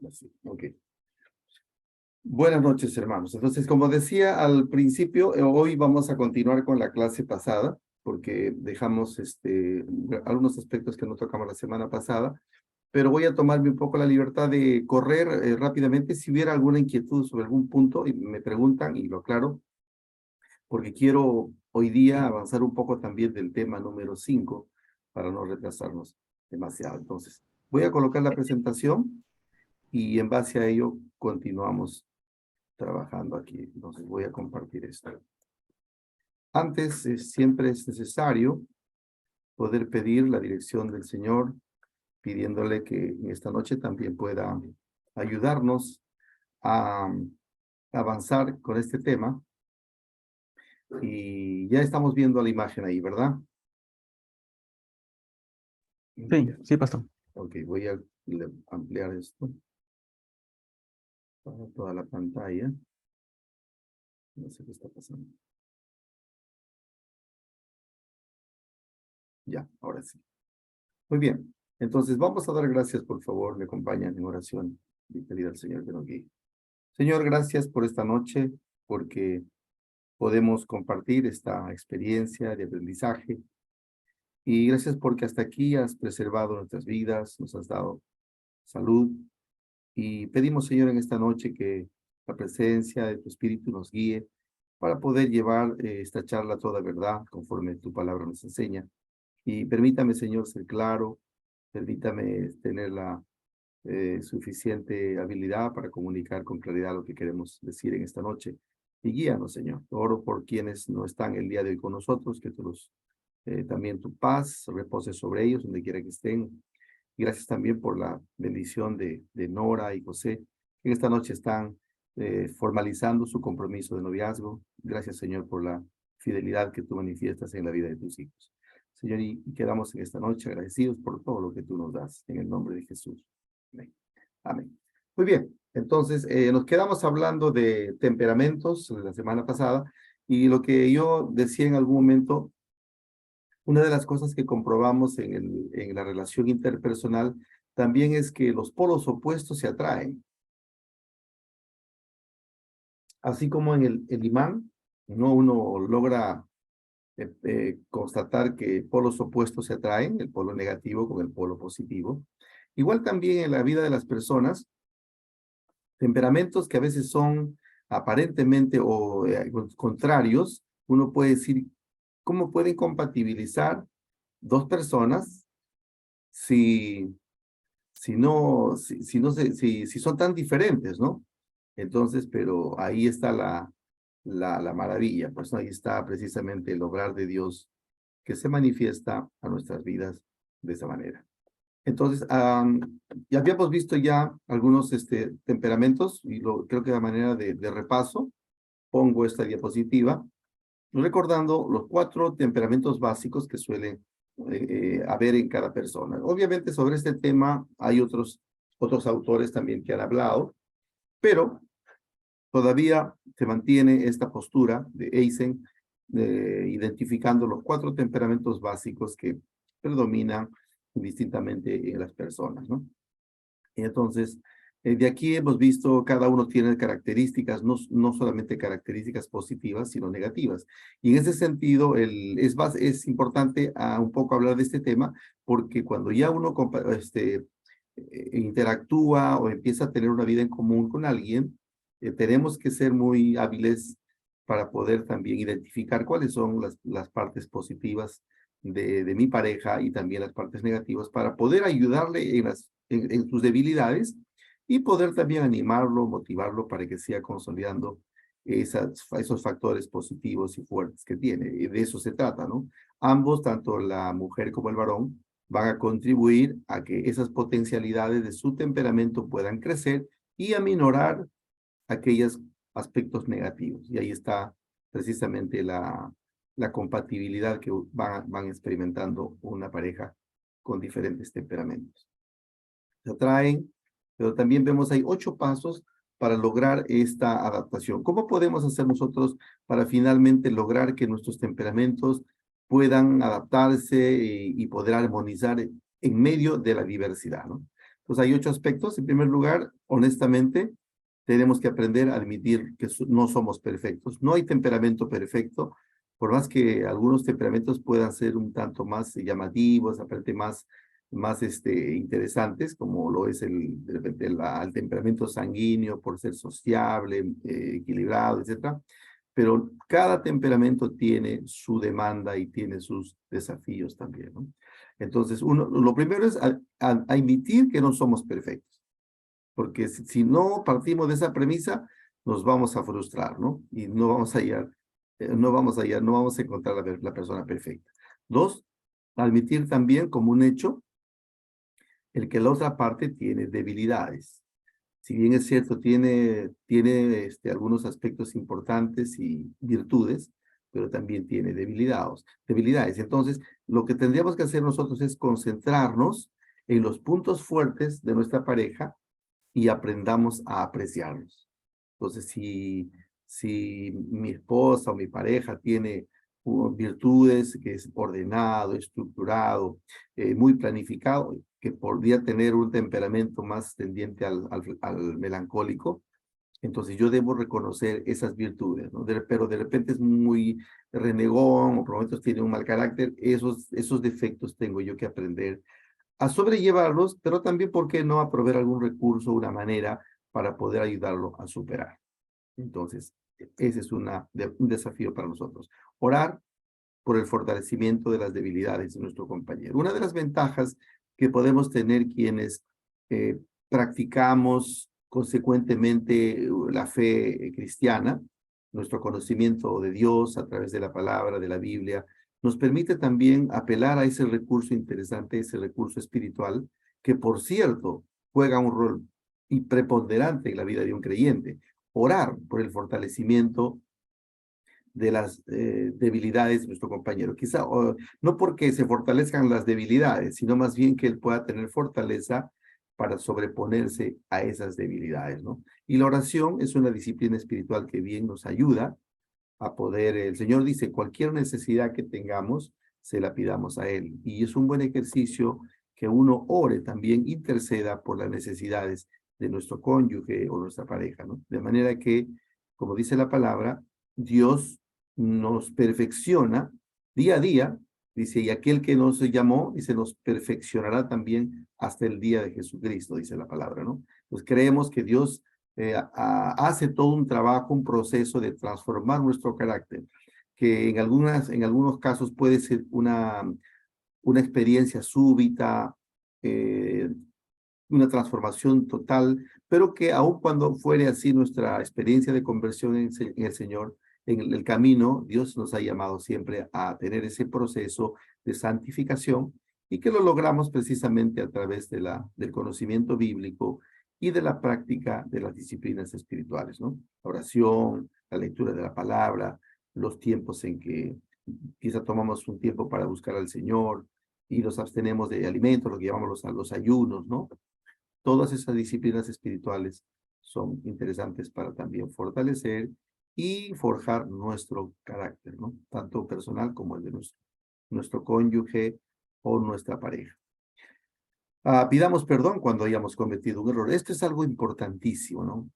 Así, ok. Buenas noches, hermanos. Entonces, como decía al principio, hoy vamos a continuar con la clase pasada, porque dejamos algunos aspectos que no tocamos la semana pasada, pero voy a tomarme un poco la libertad de correr rápidamente. Si hubiera alguna inquietud sobre algún punto, y me preguntan y lo aclaro, porque quiero hoy día avanzar un poco también del tema número 5 para no retrasarnos demasiado. Entonces, voy a colocar la presentación y en base a ello continuamos trabajando aquí. Entonces voy a compartir esto. Antes, siempre es necesario poder pedir la dirección del Señor, pidiéndole que en esta noche también pueda ayudarnos a avanzar con este tema. Y ya estamos viendo la imagen ahí, ¿verdad? Sí, pastor. Ok, voy a ampliar esto para toda la pantalla. No sé qué está pasando. Ya, ahora sí. Muy bien. Entonces, vamos a dar gracias, por favor, me acompañan en oración y pedir al Señor que nos guíe. Señor, gracias por esta noche, porque podemos compartir esta experiencia de aprendizaje. Y gracias porque hasta aquí has preservado nuestras vidas, nos has dado salud. Y pedimos, Señor, en esta noche que la presencia de tu Espíritu nos guíe para poder llevar esta charla a toda verdad, conforme tu palabra nos enseña. Y permítame, Señor, ser claro, permítame tener la suficiente habilidad para comunicar con claridad lo que queremos decir en esta noche. Y guíanos, Señor. Oro por quienes no están el día de hoy con nosotros, que también tu paz repose sobre ellos, donde quiera que estén. Y gracias también por la bendición de Nora y José, que en esta noche están formalizando su compromiso de noviazgo. Gracias, Señor, por la fidelidad que tú manifiestas en la vida de tus hijos. Señor, y quedamos en esta noche agradecidos por todo lo que tú nos das, en el nombre de Jesús. Amén. Amén. Muy bien, entonces nos quedamos hablando de temperamentos la semana pasada y lo que yo decía en algún momento, una de las cosas que comprobamos en la relación interpersonal también es que los polos opuestos se atraen. Así como en el imán, ¿no? Uno logra constatar que polos opuestos se atraen, el polo negativo con el polo positivo. Igual también en la vida de las personas, temperamentos que a veces son aparentemente contrarios, uno puede decir, ¿cómo pueden compatibilizar dos personas si son tan diferentes, ¿no? Entonces, pero ahí está la maravilla, pues ahí está precisamente el obrar de Dios que se manifiesta a nuestras vidas de esa manera. Entonces, ya habíamos visto ya algunos temperamentos y creo que de manera de repaso pongo esta diapositiva, recordando los 4 temperamentos básicos que suelen haber en cada persona. Obviamente sobre este tema hay otros autores también que han hablado, pero todavía se mantiene esta postura de Eysen, identificando los 4 temperamentos básicos que predominan indistintamente en las personas, ¿no? Y entonces, de aquí hemos visto cada uno tiene características, no solamente características positivas, sino negativas. Y en ese sentido, es importante un poco hablar de este tema, porque cuando ya uno interactúa o empieza a tener una vida en común con alguien, tenemos que ser muy hábiles para poder también identificar cuáles son las partes positivas de mi pareja y también las partes negativas para poder ayudarle en sus debilidades y poder también animarlo, motivarlo para que siga consolidando esos factores positivos y fuertes que tiene. Y de eso se trata, ¿no? Ambos, tanto la mujer como el varón, van a contribuir a que esas potencialidades de su temperamento puedan crecer y aminorar aquellos aspectos negativos. Y ahí está precisamente la compatibilidad que van experimentando una pareja con diferentes temperamentos. Se atraen, pero también vemos hay 8 pasos para lograr esta adaptación. ¿Cómo podemos hacer nosotros para finalmente lograr que nuestros temperamentos puedan adaptarse y poder armonizar en medio de la diversidad, ¿no? Entonces hay 8 aspectos. En primer lugar, honestamente, tenemos que aprender a admitir que no somos perfectos. No hay temperamento perfecto, por más que algunos temperamentos puedan ser un tanto más llamativos, aparte más interesantes, como lo es de repente el temperamento sanguíneo por ser sociable, equilibrado, etcétera. Pero cada temperamento tiene su demanda y tiene sus desafíos también, ¿no? Entonces, lo primero es admitir que no somos perfectos, porque si no partimos de esa premisa, nos vamos a frustrar, ¿no? Y no vamos a hallar, no vamos a encontrar la persona perfecta. 2, admitir también como un hecho el que la otra parte tiene debilidades. Si bien es cierto, tiene algunos aspectos importantes y virtudes, pero también tiene debilidades. Entonces, lo que tendríamos que hacer nosotros es concentrarnos en los puntos fuertes de nuestra pareja y aprendamos a apreciarlos. Entonces, si mi esposa o mi pareja tiene virtudes, que es ordenado, estructurado, muy planificado, que podría tener un temperamento más tendiente al melancólico, entonces yo debo reconocer esas virtudes, ¿no? Pero de repente es muy renegón o por momentos tiene un mal carácter, esos defectos tengo yo que aprender a sobrellevarlos, pero también, ¿por qué no?, a proveer algún recurso, una manera para poder ayudarlo a superar. Entonces, ese es un desafío para nosotros. Orar por el fortalecimiento de las debilidades de nuestro compañero. Una de las ventajas que podemos tener quienes practicamos consecuentemente la fe cristiana, nuestro conocimiento de Dios a través de la palabra, de la Biblia, nos permite también apelar a ese recurso interesante, ese recurso espiritual, que por cierto juega un rol y preponderante en la vida de un creyente. Orar por el fortalecimiento de las debilidades de nuestro compañero. Quizá no porque se fortalezcan las debilidades, sino más bien que él pueda tener fortaleza para sobreponerse a esas debilidades, ¿no? Y la oración es una disciplina espiritual que bien nos ayuda a poder, el Señor dice, cualquier necesidad que tengamos, se la pidamos a Él. Y es un buen ejercicio que uno ore también, interceda por las necesidades de nuestro cónyuge o nuestra pareja, ¿no? De manera que, como dice la palabra, Dios nos perfecciona día a día, dice, y aquel que nos llamó, dice, nos perfeccionará también hasta el día de Jesucristo, dice la palabra, ¿no? Pues creemos que Dios hace todo un trabajo, un proceso de transformar nuestro carácter, que en algunos casos puede ser una experiencia súbita, una transformación total, pero que aun cuando fuere así nuestra experiencia de conversión en el Señor, en el camino, Dios nos ha llamado siempre a tener ese proceso de santificación y que lo logramos precisamente a través del conocimiento bíblico y de la práctica de las disciplinas espirituales, ¿no? La oración, la lectura de la palabra, los tiempos en que quizá tomamos un tiempo para buscar al Señor y nos abstenemos de alimentos, lo que llamamos los ayunos, ¿no? Todas esas disciplinas espirituales son interesantes para también fortalecer y forjar nuestro carácter, ¿no? Tanto personal como el de nuestro cónyuge o nuestra pareja. Pidamos perdón cuando hayamos cometido un error. Esto es algo importantísimo, ¿no?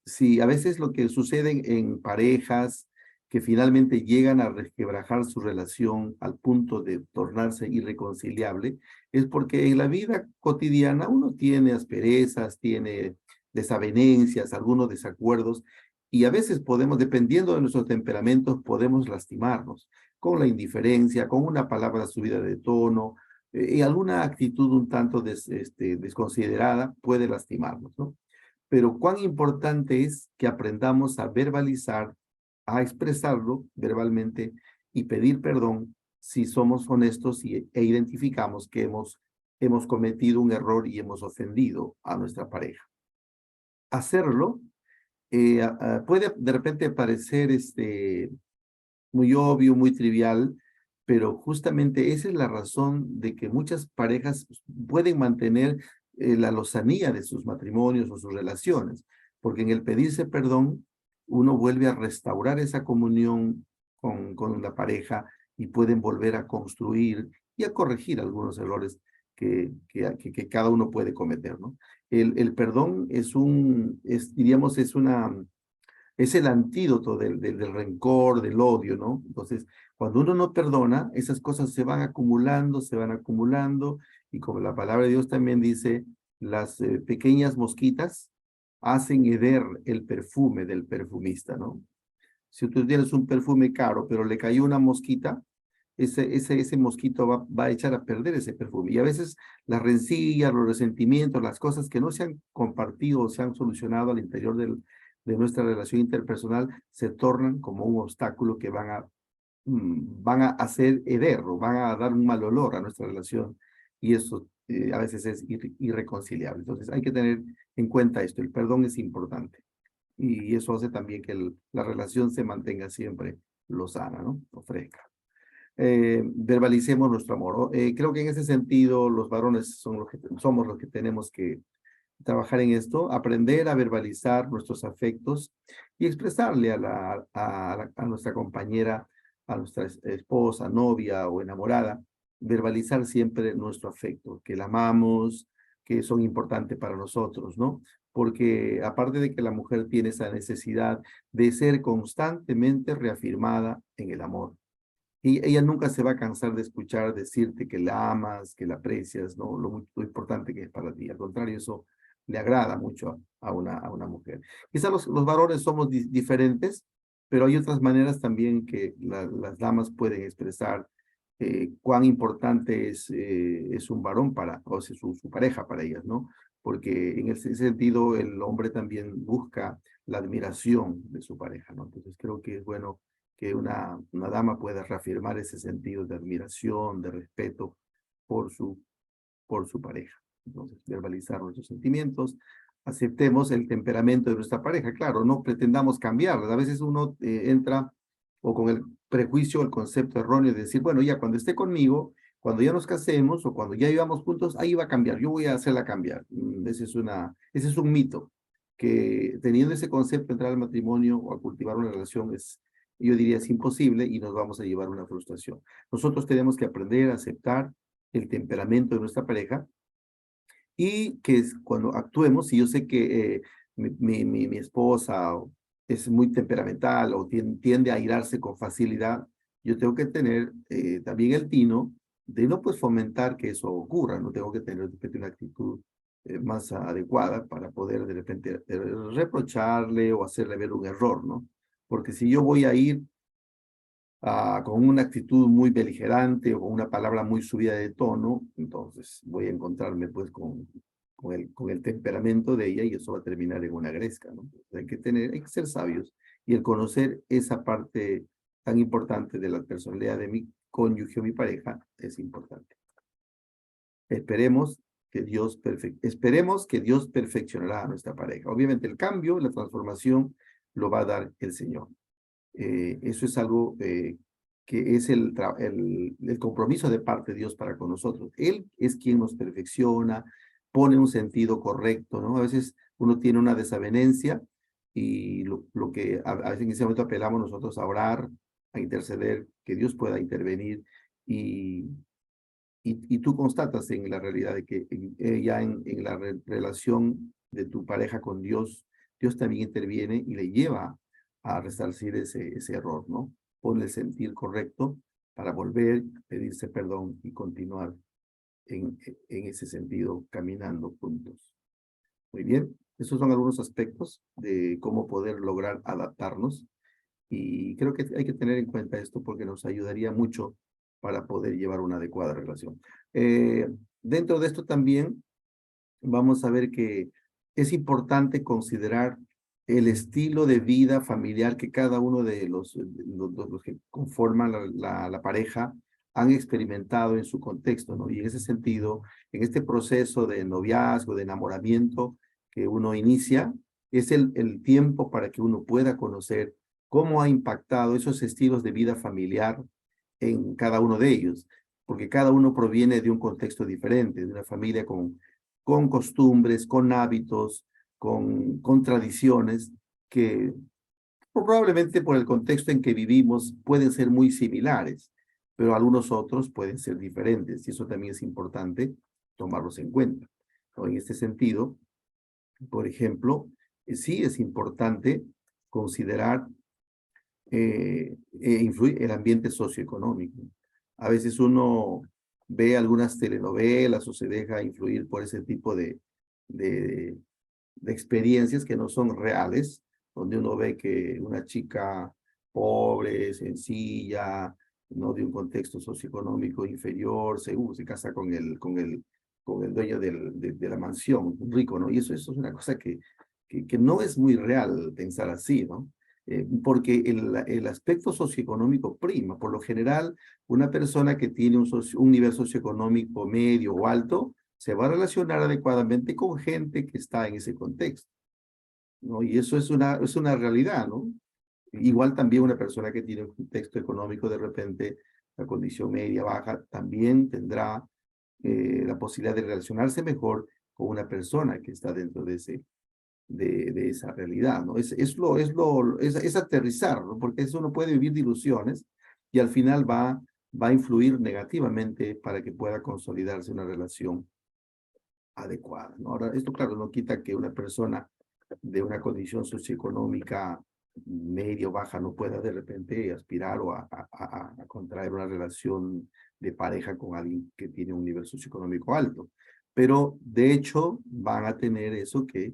Sí, a veces lo que sucede en parejas que finalmente llegan a resquebrajar su relación al punto de tornarse irreconciliable, es porque en la vida cotidiana uno tiene asperezas, tiene desavenencias, algunos desacuerdos, y a veces podemos, dependiendo de nuestros temperamentos, podemos lastimarnos con la indiferencia, con una palabra subida de tono, y alguna actitud un tanto desconsiderada puede lastimarnos, ¿no? Pero cuán importante es que aprendamos a verbalizar, a expresarlo verbalmente y pedir perdón si somos honestos e identificamos que hemos cometido un error y hemos ofendido a nuestra pareja. Hacerlo puede de repente parecer muy obvio, muy trivial, pero justamente esa es la razón de que muchas parejas pueden mantener la lozanía de sus matrimonios o sus relaciones, porque en el pedirse perdón, uno vuelve a restaurar esa comunión con la pareja y pueden volver a construir y a corregir algunos errores que cada uno puede cometer, ¿no? El perdón diríamos, es el antídoto del rencor, del odio, ¿no? Entonces, cuando uno no perdona, esas cosas se van acumulando, y como la palabra de Dios también dice, las pequeñas mosquitas hacen heder el perfume del perfumista, ¿no? Si tú tienes un perfume caro, pero le cayó una mosquita, ese mosquito va a echar a perder ese perfume. Y a veces las rencillas, los resentimientos, las cosas que no se han compartido o se han solucionado al interior de nuestra relación interpersonal se tornan como un obstáculo que van a hacer heder o van a dar un mal olor a nuestra relación, y eso a veces es irreconciliable. Entonces hay que tener en cuenta esto, el perdón es importante, y eso hace también que la relación se mantenga siempre lozana, ¿no? O fresca. Verbalicemos nuestro amor. Creo que en ese sentido los varones somos los que tenemos que trabajar en esto, aprender a verbalizar nuestros afectos y expresarle a nuestra compañera, a nuestra esposa, novia o enamorada, verbalizar siempre nuestro afecto, que la amamos, que son importantes para nosotros, ¿no? Porque aparte de que la mujer tiene esa necesidad de ser constantemente reafirmada en el amor, y ella nunca se va a cansar de escuchar decirte que la amas, que la aprecias, ¿no? Lo importante que es para ti. Al contrario, eso le agrada mucho a una mujer. Quizá los varones somos diferentes, pero hay otras maneras también que las damas pueden expresar cuán importante es un varón o sea, su pareja para ellas, ¿no? Porque en ese sentido el hombre también busca la admiración de su pareja, ¿no? Entonces creo que es bueno que una dama pueda reafirmar ese sentido de admiración, de respeto por su pareja. Entonces, verbalizar nuestros sentimientos, aceptemos el temperamento de nuestra pareja, claro, no pretendamos cambiarla. A veces uno entra o con el prejuicio, el concepto erróneo de decir, bueno, ya cuando esté conmigo, cuando ya nos casemos o cuando ya vivamos juntos, ahí va a cambiar, yo voy a hacerla cambiar. Ese es un mito, que teniendo ese concepto, entrar al matrimonio o a cultivar una relación yo diría, es imposible, y nos vamos a llevar una frustración. Nosotros tenemos que aprender a aceptar el temperamento de nuestra pareja, y que cuando actuemos, si yo sé que mi esposa es muy temperamental o tiende a airarse con facilidad, yo tengo que tener también el tino de no pues fomentar que eso ocurra, no tengo que tener de repente una actitud más adecuada para poder de repente reprocharle o hacerle ver un error, ¿no? Porque si yo voy a ir con una actitud muy beligerante o con una palabra muy subida de tono, entonces voy a encontrarme pues con el temperamento de ella, y eso va a terminar en una gresca, ¿no? Hay que ser sabios, y el conocer esa parte tan importante de la personalidad de mi cónyuge o mi pareja es importante. Esperemos esperemos que Dios perfeccionará a nuestra pareja. Obviamente el cambio, la transformación, lo va a dar el Señor. Eso es algo que es el compromiso de parte de Dios para con nosotros. Él es quien nos perfecciona, pone un sentido correcto, ¿no? A veces uno tiene una desavenencia, y lo que a veces en ese momento apelamos nosotros a orar, a interceder, que Dios pueda intervenir, y tú constatas en la realidad de que ya en la relación de tu pareja con Dios, Dios también interviene y le lleva a resarcir ese error, ¿no? Ponle el sentir correcto para volver, pedirse perdón y continuar en ese sentido, caminando juntos. Muy bien, esos son algunos aspectos de cómo poder lograr adaptarnos, y creo que hay que tener en cuenta esto porque nos ayudaría mucho para poder llevar una adecuada relación. Dentro de esto también vamos a ver que es importante considerar el estilo de vida familiar que cada uno de los que conforman la pareja han experimentado en su contexto, ¿no? Y en ese sentido, en este proceso de noviazgo, de enamoramiento que uno inicia, es el tiempo para que uno pueda conocer cómo ha impactado esos estilos de vida familiar en cada uno de ellos, porque cada uno proviene de un contexto diferente, de una familia con costumbres, con hábitos, con tradiciones que probablemente por el contexto en que vivimos pueden ser muy similares, pero algunos otros pueden ser diferentes, y eso también es importante tomarlos en cuenta, ¿no? En este sentido, por ejemplo, sí es importante considerar influir el ambiente socioeconómico. A veces uno ve algunas telenovelas o se deja influir por ese tipo de, de experiencias que no son reales, donde uno ve que una chica pobre, sencilla, no de un contexto socioeconómico inferior, se casa con el dueño de la mansión, un rico, ¿no? Y eso es una cosa que no es muy real pensar así, ¿no? Porque el aspecto socioeconómico prima. Por lo general, una persona que tiene un nivel socioeconómico medio o alto se va a relacionar adecuadamente con gente que está en ese contexto, ¿no? Y eso es una realidad, ¿no? Igual también una persona que tiene un contexto económico de repente, la condición media, baja, también tendrá la posibilidad de relacionarse mejor con una persona que está dentro de esa realidad, ¿no? Es aterrizar, ¿no? Porque eso no puede vivir de ilusiones y al final va a influir negativamente para que pueda consolidarse una relación adecuada, ¿no? Ahora, esto claro, no quita que una persona de una condición socioeconómica medio baja no pueda de repente aspirar o a contraer una relación de pareja con alguien que tiene un nivel socioeconómico alto. Pero de hecho van a tener eso que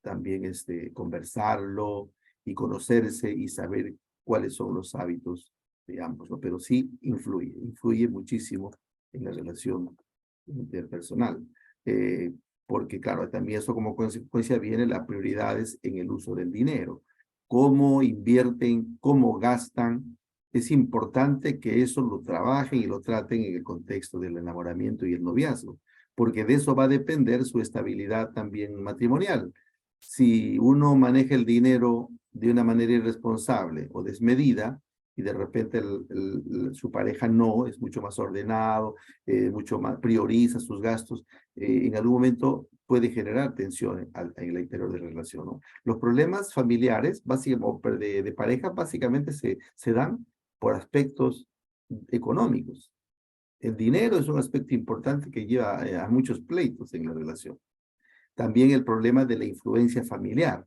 también conversarlo y conocerse y saber cuáles son los hábitos de ambos, ¿no? Pero sí influye muchísimo en la relación interpersonal. Eh, Porque claro, también eso como consecuencia viene las prioridades en el uso del dinero. Cómo invierten, cómo gastan. Es importante que eso lo trabajen y lo traten en el contexto del enamoramiento y el noviazgo, porque de eso va a depender su estabilidad también matrimonial. Si uno maneja el dinero de una manera irresponsable o desmedida, y de repente su pareja no, es mucho más ordenado, mucho más prioriza sus gastos, en algún momento puede generar tensión en el interior de la relación, ¿no? Los problemas familiares básicamente, de pareja básicamente se dan por aspectos económicos. El dinero es un aspecto importante que lleva a muchos pleitos en la relación. También el problema de la influencia familiar,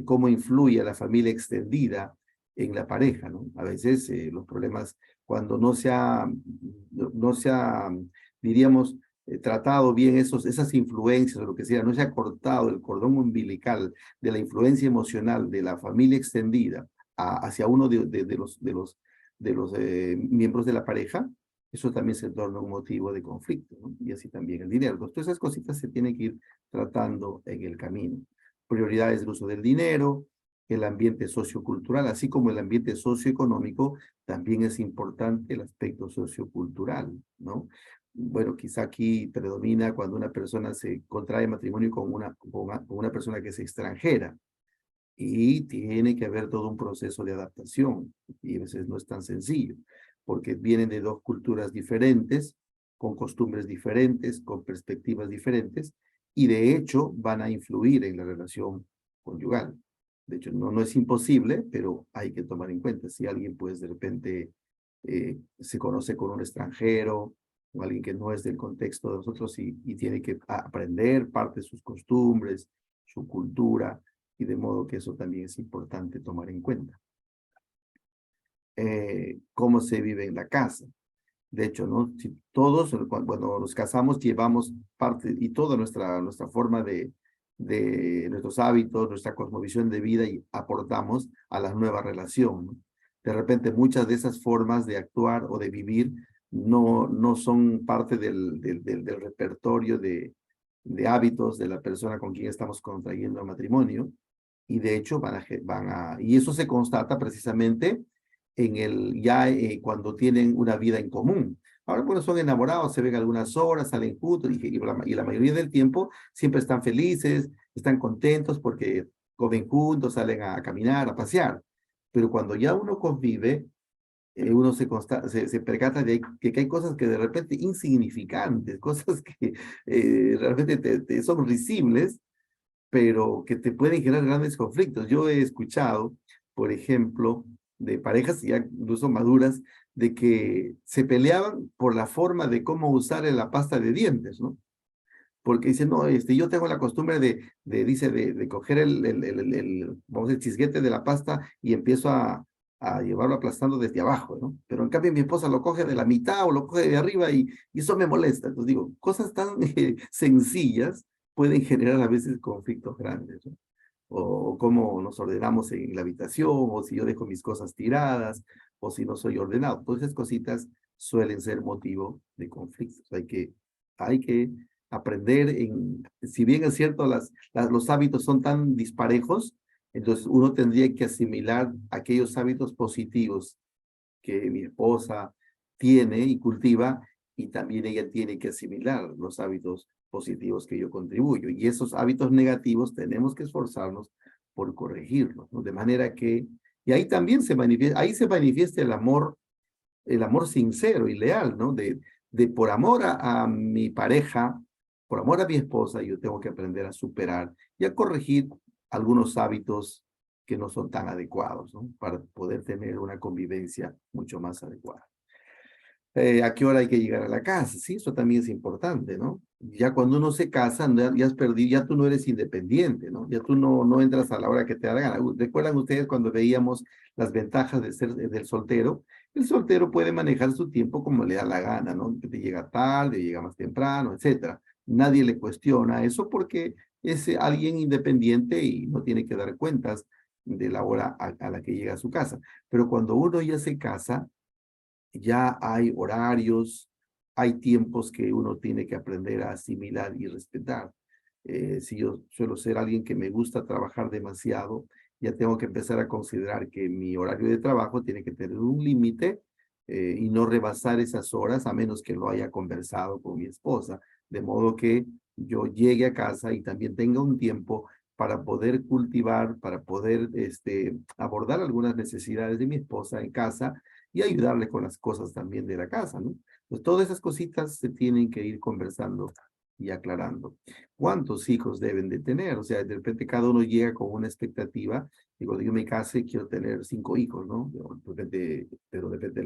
cómo influye a la familia extendida en la pareja, ¿no? A veces los problemas cuando no se ha diríamos, tratado bien esas influencias o lo que sea, no se ha cortado el cordón umbilical de la influencia emocional de la familia extendida hacia uno de los miembros de la pareja, eso también se torna un motivo de conflicto, ¿no? Y así también el dinero. Entonces, todas esas cositas se tienen que ir tratando en el camino. Prioridades del uso del dinero, el ambiente sociocultural, así como el ambiente socioeconómico, también es importante el aspecto sociocultural, ¿no? Bueno, quizá aquí predomina cuando una persona se contrae matrimonio con una persona que es extranjera y tiene que haber todo un proceso de adaptación y a veces no es tan sencillo porque vienen de dos culturas diferentes, con costumbres diferentes, con perspectivas diferentes y de hecho van a influir en la relación conyugal. De hecho, no es imposible, pero hay que tomar en cuenta si alguien pues de repente se conoce con un extranjero, con alguien que no es del contexto de nosotros y tiene que aprender parte de sus costumbres, su cultura, y de modo que eso también es importante tomar en cuenta. Cómo se vive en la casa. De hecho, ¿no? Si todos, cuando nos casamos, llevamos parte y toda nuestra forma de nuestros hábitos, nuestra cosmovisión de vida y aportamos a la nueva relación, ¿no? De repente, muchas de esas formas de actuar o de vivir no son parte del repertorio de hábitos de la persona con quien estamos contrayendo el matrimonio y de hecho y eso se constata precisamente cuando tienen una vida en común. Ahora, bueno, son enamorados, se ven algunas horas, salen juntos y la mayoría del tiempo siempre están felices, están contentos porque comen juntos, salen a caminar, a pasear. Pero cuando ya uno convive, uno se percata de que hay cosas que de repente insignificantes, cosas que realmente son risibles, pero que te pueden generar grandes conflictos. Yo he escuchado, por ejemplo, de parejas ya incluso maduras, de que se peleaban por la forma de cómo usar la pasta de dientes, ¿no? porque dice, no, yo tengo la costumbre dice, de coger vamos, el chisguete de la pasta y empiezo a llevarlo aplastando desde abajo, ¿no? Pero en cambio mi esposa lo coge de la mitad o lo coge de arriba y eso me molesta. Entonces digo, cosas tan sencillas pueden generar a veces conflictos grandes, ¿no? O cómo nos ordenamos en la habitación, o si yo dejo mis cosas tiradas, o si no soy ordenado. Todas esas cositas suelen ser motivo de conflictos. Hay que aprender si bien es cierto, los hábitos son tan disparejos, entonces uno tendría que asimilar aquellos hábitos positivos que mi esposa tiene y cultiva, y también ella tiene que asimilar los hábitos positivos que yo contribuyo. Y esos hábitos negativos tenemos que esforzarnos por corregirlos, ¿no? De manera que, y ahí también se manifiesta el amor sincero y leal, ¿no? De por amor a mi pareja, por amor a mi esposa, yo tengo que aprender a superar y a corregir algunos hábitos que no son tan adecuados, ¿no? Para poder tener una convivencia mucho más adecuada. ¿A qué hora hay que llegar a la casa? Sí, eso también es importante, ¿no? Ya cuando uno se casa, ya has perdido, ya tú no eres independiente, ¿no? Ya tú no entras a la hora que te da la gana. ¿Recuerdan ustedes cuando veíamos las ventajas de ser del soltero? El soltero puede manejar su tiempo como le da la gana, ¿no? Que te llega tarde, llega más temprano, etcétera. Nadie le cuestiona eso porque es alguien independiente y no tiene que dar cuentas de la hora a la que llega a su casa. Pero cuando uno ya se casa, ya hay horarios, hay tiempos que uno tiene que aprender a asimilar y respetar. Si yo suelo ser alguien que me gusta trabajar demasiado, ya tengo que empezar a considerar que mi horario de trabajo tiene que tener un límite y no rebasar esas horas a menos que lo haya conversado con mi esposa, de modo que yo llegue a casa y también tenga un tiempo para poder cultivar, para poder abordar algunas necesidades de mi esposa en casa y ayudarle con las cosas también de la casa, ¿no? Pues todas esas cositas se tienen que ir conversando y aclarando. ¿Cuántos hijos deben de tener? O sea, de repente cada uno llega con una expectativa. Y cuando yo me case, quiero tener 5 hijos, ¿no? Pero de repente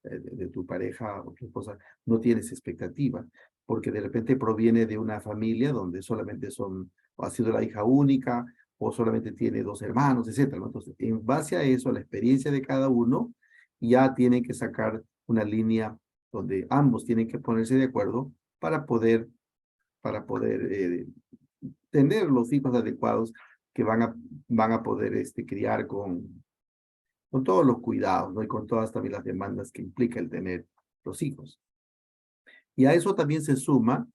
de tu pareja o tu esposa no tienes expectativa, porque de repente proviene de una familia donde solamente o ha sido la hija única, o solamente tiene 2 hermanos, etcétera, ¿no? Entonces, en base a eso, a la experiencia de cada uno, ya tienen que sacar una línea donde ambos tienen que ponerse de acuerdo para poder tener los hijos adecuados que van a poder criar con todos los cuidados, ¿no? Y con todas también las demandas que implica el tener los hijos. Y a eso también se suma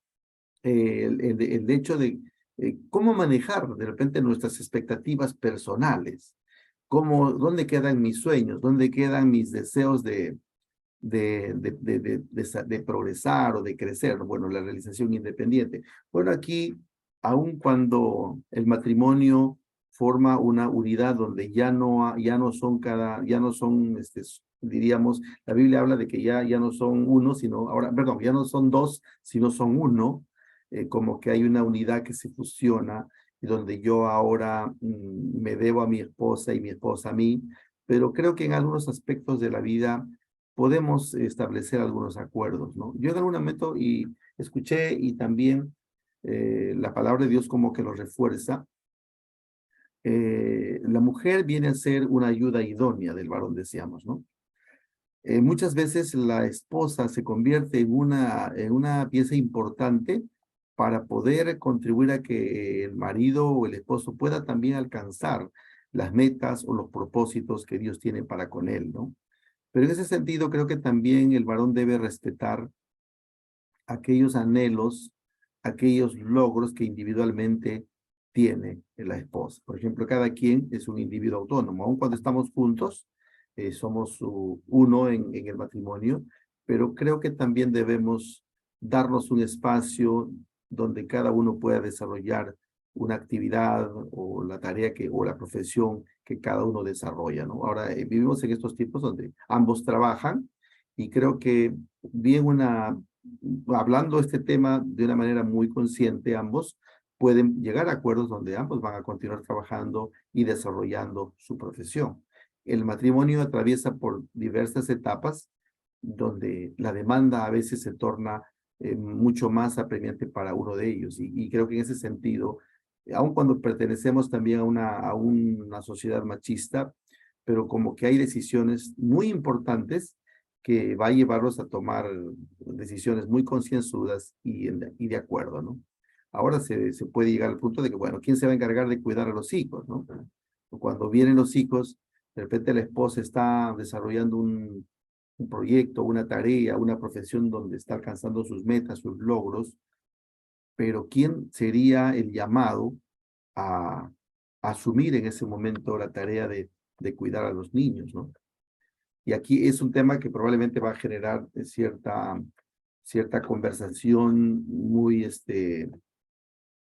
el hecho de cómo manejar de repente nuestras expectativas personales, dónde quedan mis sueños, dónde quedan mis deseos de progresar o de crecer, bueno, la realización independiente. Bueno, aquí, aun cuando el matrimonio forma una unidad donde ya no son, diríamos, la Biblia habla de que ya no son uno, sino ahora, perdón, ya no son dos, sino son uno, como que hay una unidad que se fusiona y donde yo ahora me debo a mi esposa y mi esposa a mí, pero creo que en algunos aspectos de la vida podemos establecer algunos acuerdos, ¿no? Yo en algún momento escuché y también la palabra de Dios como que lo refuerza. La mujer viene a ser una ayuda idónea del varón, decíamos, ¿no? Muchas veces la esposa se convierte en una pieza importante para poder contribuir a que el marido o el esposo pueda también alcanzar las metas o los propósitos que Dios tiene para con él, ¿no? Pero en ese sentido, creo que también el varón debe respetar aquellos anhelos, aquellos logros que individualmente tiene la esposa. Por ejemplo, cada quien es un individuo autónomo. Aun cuando estamos juntos, somos uno en el matrimonio, pero creo que también debemos darnos un espacio donde cada uno pueda desarrollar una actividad o la tarea o la profesión que cada uno desarrolla, ¿no? Ahora vivimos en estos tiempos donde ambos trabajan y creo que bien hablando este tema de una manera muy consciente, ambos pueden llegar a acuerdos donde ambos van a continuar trabajando y desarrollando su profesión. El matrimonio atraviesa por diversas etapas donde la demanda a veces se torna mucho más apremiante para uno de ellos. Y creo que en ese sentido, aun cuando pertenecemos también a una sociedad machista, pero como que hay decisiones muy importantes que va a llevarlos a tomar decisiones muy concienzudas y de acuerdo, ¿no? Ahora se puede llegar al punto de que, bueno, ¿quién se va a encargar de cuidar a los hijos, no? Cuando vienen los hijos, de repente la esposa está desarrollando un proyecto, una tarea, una profesión donde está alcanzando sus metas, sus logros, pero ¿quién sería el llamado a asumir en ese momento la tarea de cuidar a los niños, ¿no? Y aquí es un tema que probablemente va a generar cierta conversación muy,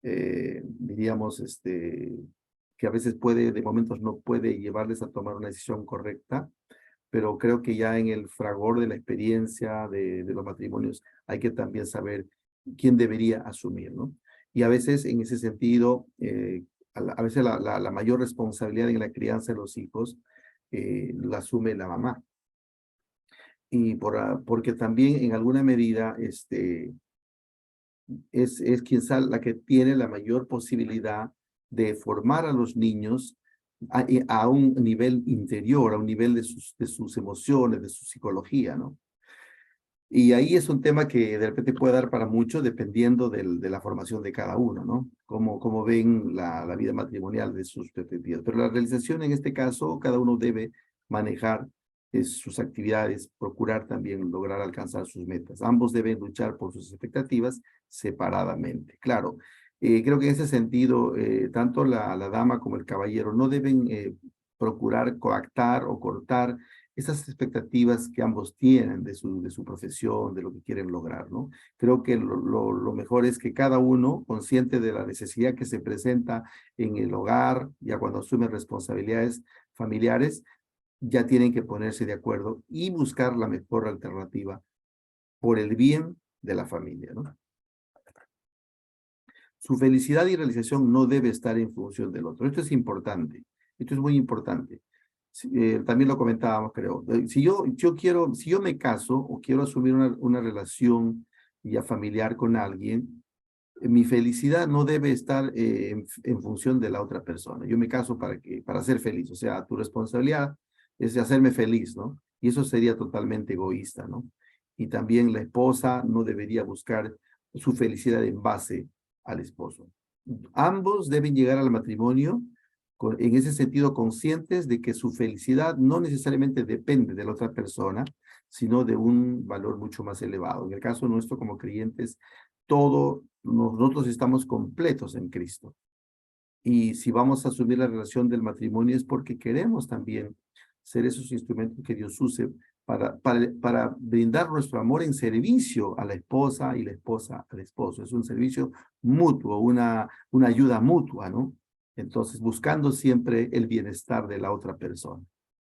diríamos, que a veces de momentos no puede llevarles a tomar una decisión correcta, pero creo que ya en el fragor de la experiencia de los matrimonios hay que también saber quién debería asumir, ¿no? Y a veces en ese sentido, a veces la mayor responsabilidad en la crianza de los hijos la asume la mamá. Y porque también en alguna medida es quien la que tiene la mayor posibilidad de formar a los niños a un nivel interior, a un nivel de sus emociones, de su psicología, ¿no? Y ahí es un tema que de repente puede dar para mucho dependiendo de la formación de cada uno, ¿no? Cómo ven la vida matrimonial de sus perspectivas. Pero la realización en este caso, cada uno debe manejar sus actividades, procurar también lograr alcanzar sus metas. Ambos deben luchar por sus expectativas separadamente. Claro, creo que en ese sentido, tanto la dama como el caballero no deben procurar coactar o cortar esas expectativas que ambos tienen de su profesión, de lo que quieren lograr, ¿no? Creo que lo mejor es que cada uno, consciente de la necesidad que se presenta en el hogar, ya cuando asume responsabilidades familiares, ya tienen que ponerse de acuerdo y buscar la mejor alternativa por el bien de la familia, ¿no? Su felicidad y realización no debe estar en función del otro. Esto es importante, esto es muy importante. También lo comentábamos, creo. Si yo me caso o quiero asumir una relación ya familiar con alguien, mi felicidad no debe estar en función de la otra persona. Yo me caso para ser feliz, o sea, tu responsabilidad es de hacerme feliz, ¿no? Y eso sería totalmente egoísta, ¿no? Y también la esposa no debería buscar su felicidad en base al esposo. Ambos deben llegar al matrimonio en ese sentido conscientes de que su felicidad no necesariamente depende de la otra persona, sino de un valor mucho más elevado. En el caso nuestro como creyentes, nosotros estamos completos en Cristo. Y si vamos a asumir la relación del matrimonio es porque queremos también ser esos instrumentos que Dios use para brindar nuestro amor en servicio a la esposa y la esposa al esposo. Es un servicio mutuo, una ayuda mutua, ¿no? Entonces, buscando siempre el bienestar de la otra persona,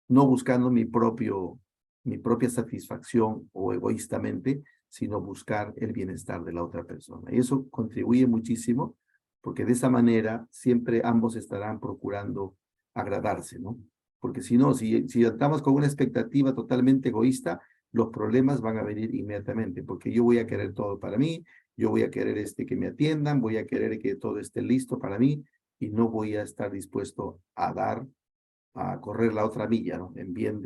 no buscando mi propia satisfacción o egoístamente, sino buscar el bienestar de la otra persona. Y eso contribuye muchísimo porque de esa manera siempre ambos estarán procurando agradarse, ¿no? Porque si no, si estamos con una expectativa totalmente egoísta, los problemas van a venir inmediatamente, porque yo voy a querer todo para mí, yo voy a querer que me atiendan, voy a querer que todo esté listo para mí y no voy a estar dispuesto a correr la otra milla, ¿no? En bien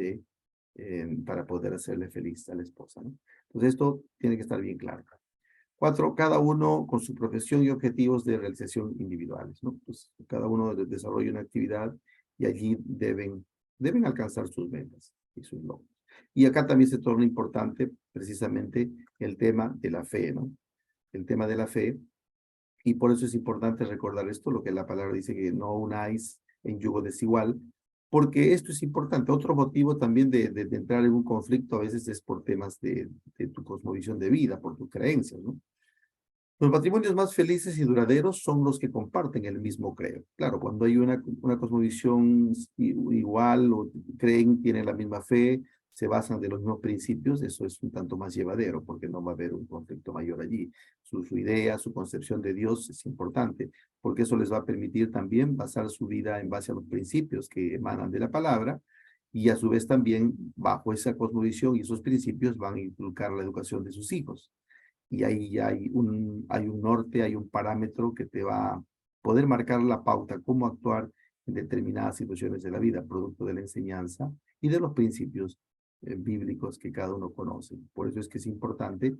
para poder hacerle feliz a la esposa, ¿no? Entonces esto tiene que estar bien claro. 4, cada uno con su profesión y objetivos de realización individuales, ¿no? Pues cada uno desarrolla una actividad y allí deben alcanzar sus metas y sus logros. Y acá también se torna importante precisamente el tema de la fe, ¿no? El tema de la fe, y por eso es importante recordar esto, lo que la palabra dice, que no unáis en yugo desigual, porque esto es importante. Otro motivo también de entrar en un conflicto a veces es por temas de tu cosmovisión de vida, por tus creencias, ¿no? Los matrimonios más felices y duraderos son los que comparten el mismo credo. Claro, cuando hay una cosmovisión igual o tienen la misma fe, se basan de los mismos principios, eso es un tanto más llevadero porque no va a haber un conflicto mayor allí. Su idea, su concepción de Dios es importante porque eso les va a permitir también basar su vida en base a los principios que emanan de la palabra y a su vez también bajo esa cosmovisión y esos principios van a inculcar la educación de sus hijos. y ahí ya hay un norte, hay un parámetro que te va a poder marcar la pauta, cómo actuar en determinadas situaciones de la vida, producto de la enseñanza y de los principios bíblicos que cada uno conoce. Por eso es que es importante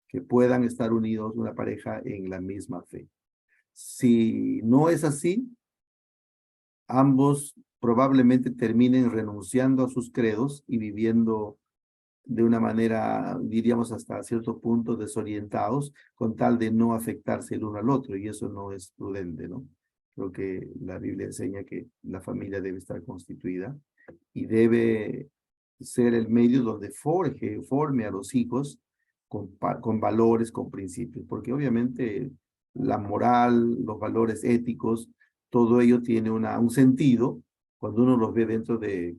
que puedan estar unidos una pareja en la misma fe. Si no es así, ambos probablemente terminen renunciando a sus credos y viviendo de una manera, diríamos, hasta cierto punto desorientados, con tal de no afectarse el uno al otro, y eso no es prudente, ¿no? Creo que la Biblia enseña que la familia debe estar constituida y debe ser el medio donde forme a los hijos con valores, con principios, porque obviamente la moral, los valores éticos, todo ello tiene un sentido cuando uno los ve dentro de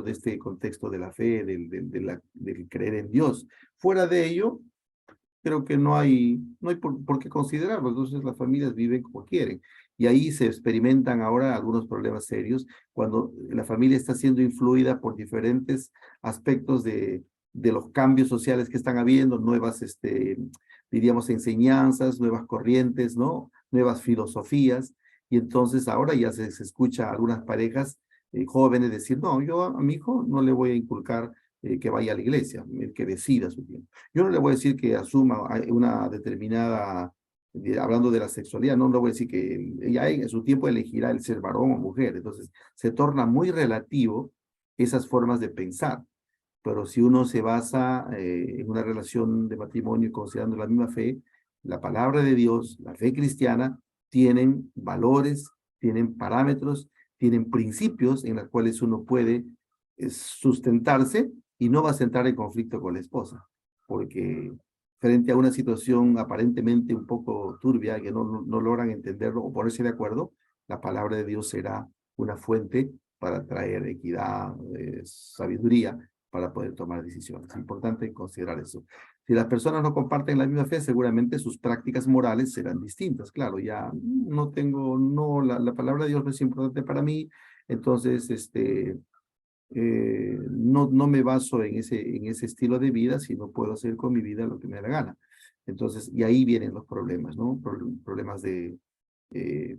este contexto de la fe, del creer en Dios. Fuera de ello, creo que no hay por qué considerarlo. Entonces las familias viven como quieren. Y ahí se experimentan ahora algunos problemas serios cuando la familia está siendo influida por diferentes aspectos de los cambios sociales que están habiendo, nuevas, diríamos, enseñanzas, nuevas corrientes, ¿no? Nuevas filosofías. Y entonces ahora ya se escucha a algunas parejas jóvenes decir, no, yo a mi hijo no le voy a inculcar que vaya a la iglesia, el que decida su tiempo. Yo no le voy a decir que asuma una determinada, hablando de la sexualidad, no le voy a decir que ella en su tiempo elegirá el ser varón o mujer. Entonces, se torna muy relativo esas formas de pensar. Pero si uno se basa en una relación de matrimonio considerando la misma fe, la palabra de Dios, la fe cristiana, tienen valores, tienen parámetros, tienen principios en los cuales uno puede sustentarse y no va a entrar en conflicto con la esposa, porque frente a una situación aparentemente un poco turbia, que no logran entenderlo o ponerse de acuerdo, la palabra de Dios será una fuente para traer equidad, sabiduría, para poder tomar decisiones. Es importante considerar eso. Si las personas no comparten la misma fe, seguramente sus prácticas morales serán distintas. Claro, ya la palabra de Dios no es importante para mí, entonces, no me baso en ese estilo de vida, sino puedo hacer con mi vida lo que me da la gana. Entonces, y ahí vienen los problemas, ¿no? Problemas de, eh,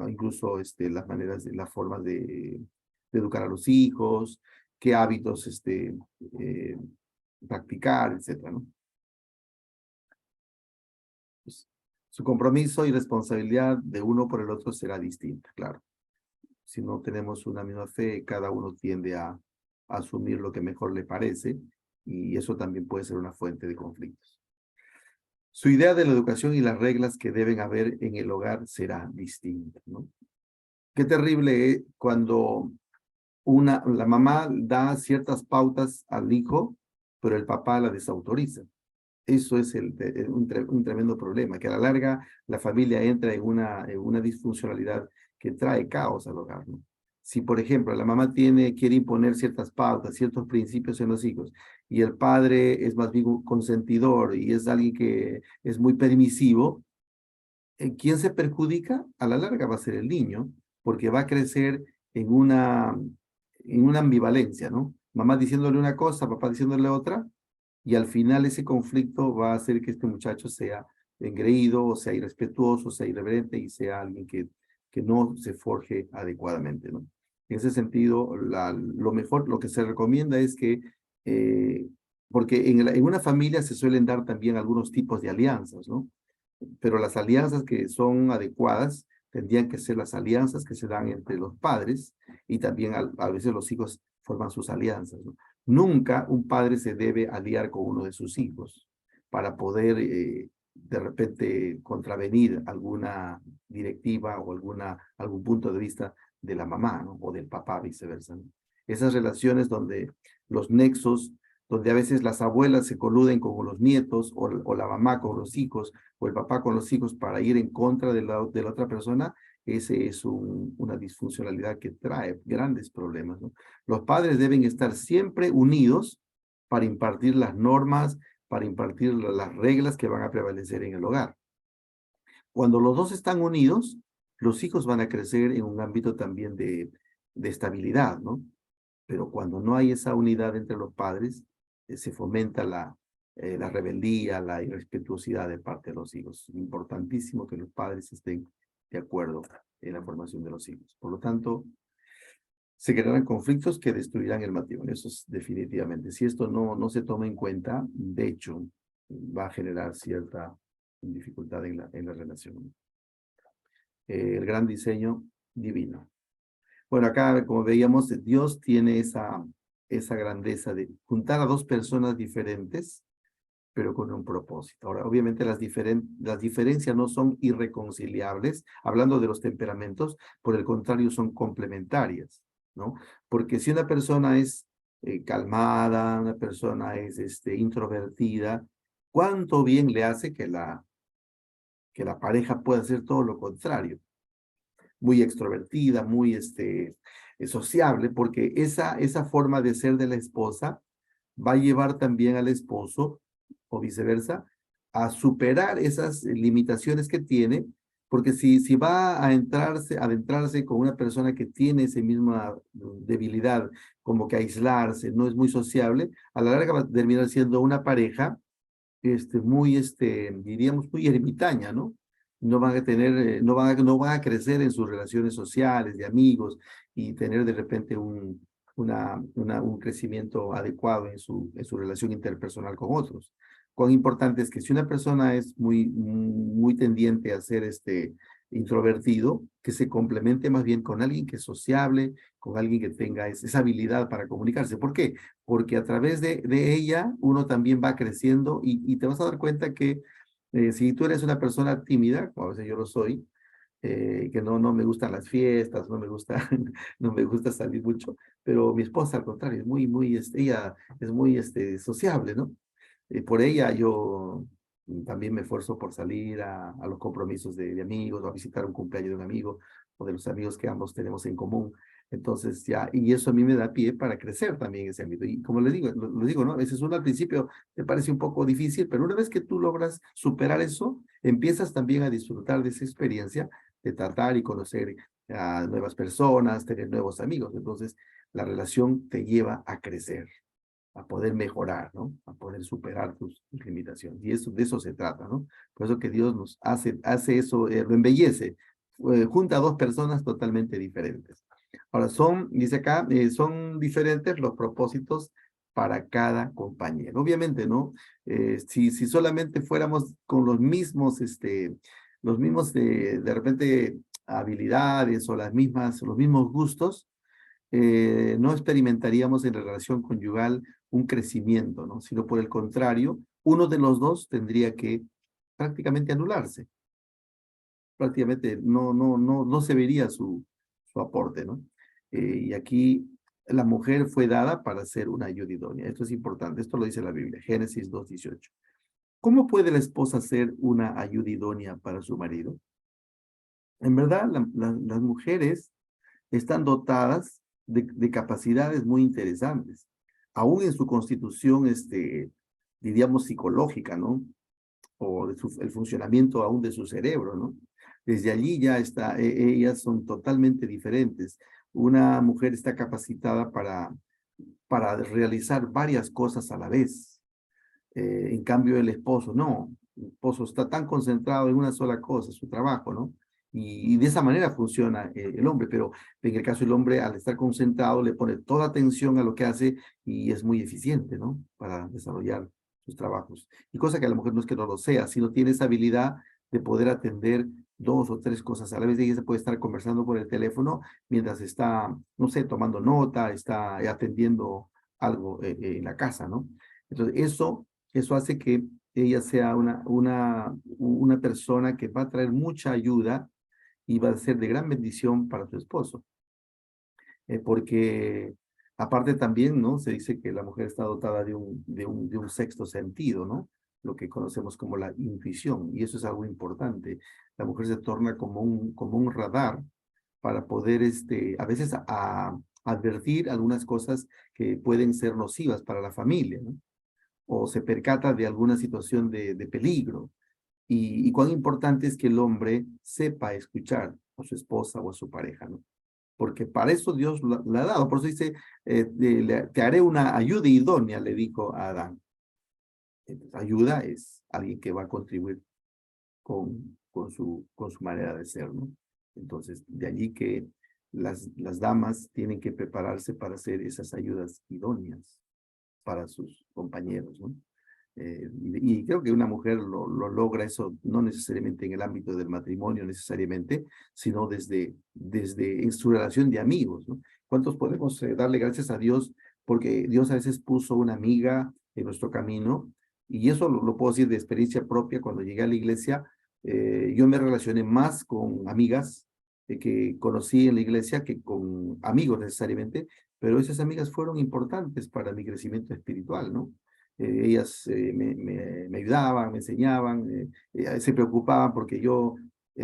incluso las formas de educar a los hijos, qué hábitos eh, practicar, etcétera, ¿no? Pues, su compromiso y responsabilidad de uno por el otro será distinta, claro. Si no tenemos una misma fe, cada uno tiende a asumir lo que mejor le parece, y eso también puede ser una fuente de conflictos. Su idea de la educación y las reglas que deben haber en el hogar será distinta, ¿no? Qué terrible es cuando la mamá da ciertas pautas al hijo, pero el papá la desautoriza. Eso es un tremendo problema, que a la larga la familia entra en una disfuncionalidad que trae caos al hogar, ¿no? Si, por ejemplo, la mamá quiere imponer ciertas pautas, ciertos principios en los hijos, y el padre es más bien un consentidor y es alguien que es muy permisivo, ¿quién se perjudica? A la larga va a ser el niño, porque va a crecer en una ambivalencia, ¿no? Mamá diciéndole una cosa, papá diciéndole otra, y al final ese conflicto va a hacer que este muchacho sea engreído, o sea irrespetuoso, sea irreverente y sea alguien que no se forje adecuadamente, ¿no? En ese sentido, lo mejor, lo que se recomienda es que, porque en una familia se suelen dar también algunos tipos de alianzas, ¿no? Pero las alianzas que son adecuadas tendrían que ser las alianzas que se dan entre los padres, y también a veces los hijos forman sus alianzas, ¿no? Nunca un padre se debe aliar con uno de sus hijos para poder de repente contravenir alguna directiva o algún punto de vista de la mamá, ¿no? O del papá, viceversa, ¿no? Esas relaciones donde los nexos, donde a veces las abuelas se coluden con los nietos, o la mamá con los hijos, o el papá con los hijos para ir en contra de la otra persona, ese es una disfuncionalidad que trae grandes problemas, ¿no? Los padres deben estar siempre unidos para impartir las normas, para impartir las reglas que van a prevalecer en el hogar. Cuando los dos están unidos, los hijos van a crecer en un ámbito también de estabilidad, ¿no? Pero cuando no hay esa unidad entre los padres, se fomenta la rebeldía, la irrespetuosidad de parte de los hijos. Es importantísimo que los padres estén de acuerdo en la formación de los hijos. Por lo tanto, se generarán conflictos que destruirán el matrimonio. Eso es definitivamente. Si esto no se toma en cuenta, de hecho, va a generar cierta dificultad en la relación. El gran diseño divino. Bueno, acá, como veíamos, Dios tiene esa grandeza de juntar a dos personas diferentes, pero con un propósito. Ahora, obviamente las diferencias no son irreconciliables, hablando de los temperamentos, por el contrario, son complementarias, ¿no? Porque si una persona es calmada, una persona es introvertida, ¿cuánto bien le hace que la pareja pueda hacer todo lo contrario? Muy extrovertida, muy sociable, porque esa forma de ser de la esposa va a llevar también al esposo, o viceversa, a superar esas limitaciones que tiene, porque si va a adentrarse con una persona que tiene esa misma debilidad, como que aislarse, no es muy sociable, a la larga va a terminar siendo una pareja muy, diríamos, muy ermitaña, ¿no? No van a tener, no van a crecer en sus relaciones sociales, de amigos, y tener de repente un crecimiento adecuado en su relación interpersonal con otros. Cuán importante es que si una persona es muy tendiente a ser introvertido, que se complemente más bien con alguien que es sociable, con alguien que tenga esa habilidad para comunicarse. ¿Por qué? Porque a través de ella uno también va creciendo y te vas a dar cuenta que si tú eres una persona tímida, como a veces yo lo soy, que no me gustan las fiestas, no me gusta, no me gusta salir mucho, pero mi esposa al contrario, es ella es muy sociable, ¿no? Por ella yo también me esfuerzo por salir a los compromisos de amigos, o a visitar un cumpleaños de un amigo, o de los amigos que ambos tenemos en común. Entonces ya, y eso a mí me da pie para crecer también en ese ámbito. Y como les digo, lo digo, ¿no? A veces uno al principio te parece un poco difícil, pero una vez que tú logras superar eso, empiezas también a disfrutar de esa experiencia de tratar y conocer a nuevas personas, tener nuevos amigos. Entonces, la relación te lleva a crecer, a poder mejorar, ¿no? A poder superar tus limitaciones. Y eso, de eso se trata, ¿no? Por eso que Dios nos hace eso, lo embellece, junta a dos personas totalmente diferentes. Ahora, dice acá, son diferentes los propósitos para cada compañero. Obviamente, ¿no? Si solamente fuéramos con los mismos de repente habilidades o los mismos gustos, no experimentaríamos en la relación conyugal un crecimiento, ¿no? Sino por el contrario, uno de los dos tendría que prácticamente anularse. Prácticamente no se vería su aporte, ¿no? Y aquí la mujer fue dada para ser una ayuda idónea. Esto es importante, esto lo dice la Biblia, Génesis 2:18. ¿Cómo puede la esposa ser una ayuda idónea para su marido? En verdad, las mujeres están dotadas de capacidades muy interesantes, aún en su constitución, diríamos, psicológica, ¿no? O el funcionamiento aún de su cerebro, ¿no? Desde allí ya ellas son totalmente diferentes. Una mujer está capacitada para realizar varias cosas a la vez. En cambio, el esposo no. El esposo está tan concentrado en una sola cosa, su trabajo, ¿no? Y de esa manera funciona el hombre, pero en el caso del hombre, al estar concentrado, le pone toda atención a lo que hace y es muy eficiente, ¿no? Para desarrollar sus trabajos. Y cosa que a la mujer no es que no lo sea, sino tiene esa habilidad de poder atender dos o tres cosas a la vez. Ella se puede estar conversando por el teléfono mientras está, no sé, tomando nota, está atendiendo algo en la casa, ¿no? Entonces, eso hace que ella sea una persona que va a traer mucha ayuda y va a ser de gran bendición para su esposo. Porque aparte también, ¿no? Se dice que la mujer está dotada de un sexto sentido, ¿no? Lo que conocemos como la intuición, y eso es algo importante. La mujer se torna como un radar para poder, a veces, advertir algunas cosas que pueden ser nocivas para la familia, ¿no? O se percata de alguna situación de peligro. Y cuán importante es que el hombre sepa escuchar a su esposa o a su pareja, ¿no? Porque para eso Dios la ha dado. Por eso dice, te haré una ayuda idónea, le dijo a Adán. Entonces, ayuda es alguien que va a contribuir con su manera de ser, ¿no? Entonces, de allí que las damas tienen que prepararse para hacer esas ayudas idóneas para sus compañeros, ¿no? Y creo que una mujer lo logra eso, no necesariamente en el ámbito del matrimonio necesariamente, sino desde en su relación de amigos, ¿no? ¿Cuántos podemos darle gracias a Dios porque Dios a veces puso una amiga en nuestro camino? Y eso lo puedo decir de experiencia propia. Cuando llegué a la iglesia, yo me relacioné más con amigas que conocí en la iglesia que con amigos necesariamente, pero esas amigas fueron importantes para mi crecimiento espiritual, ¿no? Ellas me ayudaban, me enseñaban, se preocupaban porque yo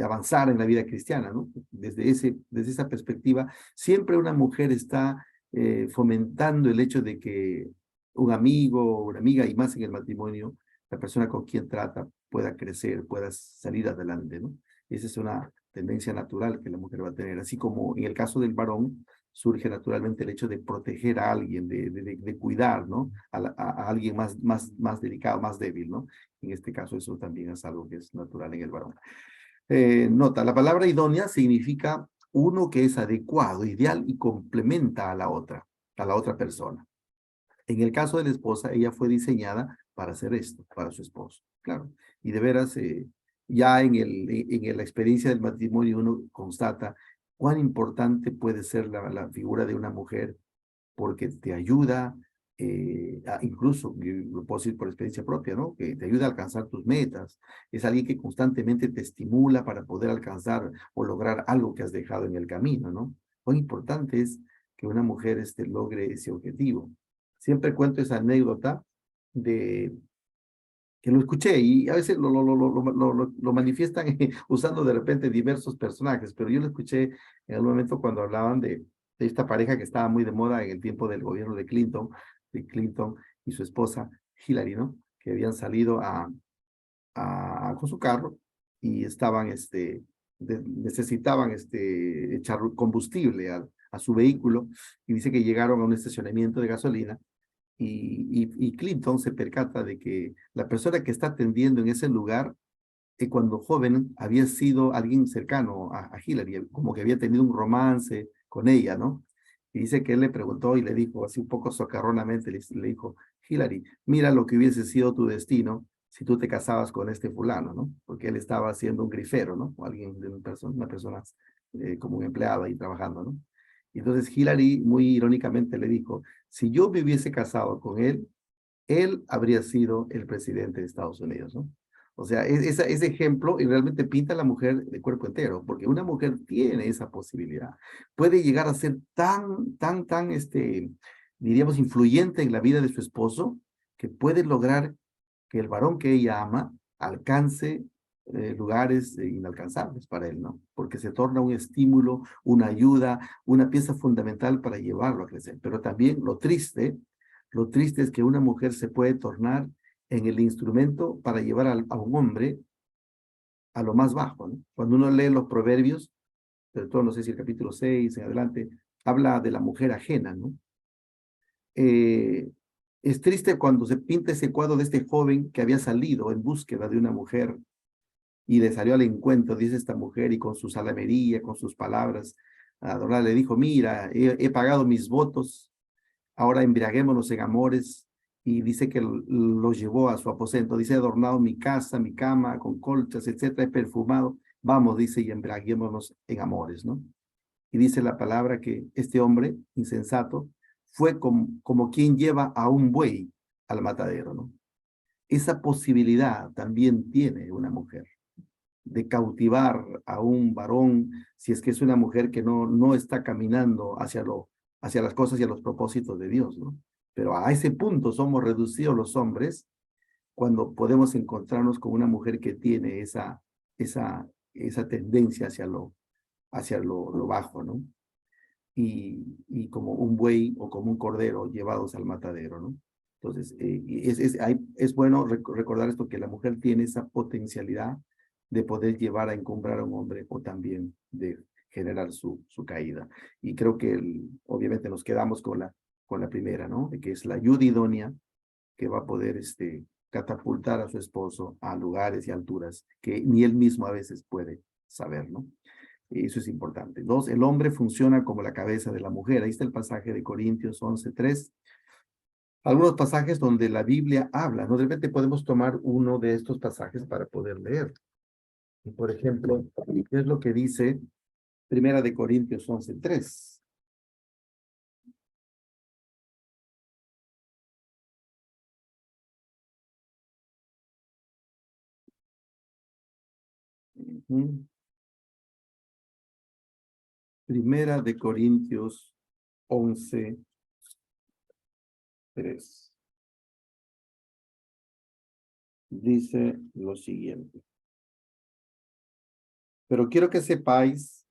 avanzara en la vida cristiana, ¿no? Desde esa perspectiva, siempre una mujer está fomentando el hecho de que un amigo o una amiga, y más en el matrimonio, la persona con quien trata pueda crecer, pueda salir adelante, ¿no? Esa es una tendencia natural que la mujer va a tener, así como en el caso del varón, surge naturalmente el hecho de proteger a alguien, de cuidar, ¿no? A alguien más delicado, más débil, ¿no? En este caso eso también es algo que es natural en el varón. Nota, la palabra idónea significa uno que es adecuado, ideal y complementa a la otra persona. En el caso de la esposa, ella fue diseñada para hacer esto, para su esposo, claro. Y de veras, ya en la experiencia del matrimonio uno constata cuán importante puede ser la figura de una mujer porque te ayuda, incluso, lo puedo decir por experiencia propia, ¿no? Que te ayuda a alcanzar tus metas. Es alguien que constantemente te estimula para poder alcanzar o lograr algo que has dejado en el camino, ¿no? Cuán importante es que una mujer logre ese objetivo. Siempre cuento esa anécdota de que lo escuché y a veces lo manifiestan usando de repente diversos personajes, pero yo lo escuché en algún momento cuando hablaban de esta pareja que estaba muy de moda en el tiempo del gobierno de Clinton y su esposa Hillary, ¿no? Que habían salido con su carro y estaban, necesitaban echar combustible a su vehículo y dice que llegaron a un estacionamiento de gasolina y Clinton se percata de que la persona que está atendiendo en ese lugar, cuando joven, había sido alguien cercano a Hillary, como que había tenido un romance con ella, ¿no? Y dice que él le preguntó y le dijo, así un poco socarronamente, le dijo, Hillary, mira lo que hubiese sido tu destino si tú te casabas con este fulano, ¿no? Porque él estaba siendo un grifero, ¿no? O alguien de una persona como un empleado ahí trabajando, ¿no? Y entonces Hillary muy irónicamente le dijo, si yo me hubiese casado con él habría sido el presidente de Estados Unidos, ¿no? O sea, ese ejemplo y realmente pinta a la mujer de cuerpo entero, porque una mujer tiene esa posibilidad. Puede llegar a ser tan, diríamos, influyente en la vida de su esposo, que puede lograr que el varón que ella ama alcance lugares inalcanzables para él, ¿no? Porque se torna un estímulo, una ayuda, una pieza fundamental para llevarlo a crecer. Pero también lo triste es que una mujer se puede tornar en el instrumento para llevar a un hombre a lo más bajo, ¿no? Cuando uno lee los proverbios, sobre todo, no sé si el capítulo 6 en adelante, habla de la mujer ajena, ¿no? Es triste cuando se pinta ese cuadro de este joven que había salido en búsqueda de una mujer y le salió al encuentro, dice esta mujer, y con su salamería, con sus palabras, Adorada le dijo, mira, he pagado mis votos, ahora embriaguémonos en amores, y dice que los llevó a su aposento, dice, he adornado mi casa, mi cama, con colchas, etcétera, he perfumado, vamos, dice, y embriaguémonos en amores, ¿no? Y dice la palabra que este hombre insensato fue como quien lleva a un buey al matadero, ¿no? Esa posibilidad también tiene una mujer de cautivar a un varón si es que es una mujer que no está caminando hacia las cosas y a los propósitos de Dios, ¿no? Pero a ese punto somos reducidos los hombres cuando podemos encontrarnos con una mujer que tiene esa tendencia hacia lo bajo, ¿no? Y como un buey o como un cordero llevados al matadero, ¿no? Entonces, es bueno recordar esto, que la mujer tiene esa potencialidad de poder llevar a encumbrar a un hombre o también de generar su caída. Y creo que obviamente nos quedamos con la primera, ¿no? Que es la ayuda idónea que va a poder catapultar a su esposo a lugares y alturas que ni él mismo a veces puede saber, ¿no? Eso es importante. Dos, el hombre funciona como la cabeza de la mujer. Ahí está el pasaje de Corintios 11:3. Algunos pasajes donde la Biblia habla, ¿no? De repente podemos tomar uno de estos pasajes para poder leer. Por ejemplo, ¿qué es lo que dice Primera de Corintios 11:3? Primera de Corintios 11:3. Dice lo siguiente. Pero quiero que sepáis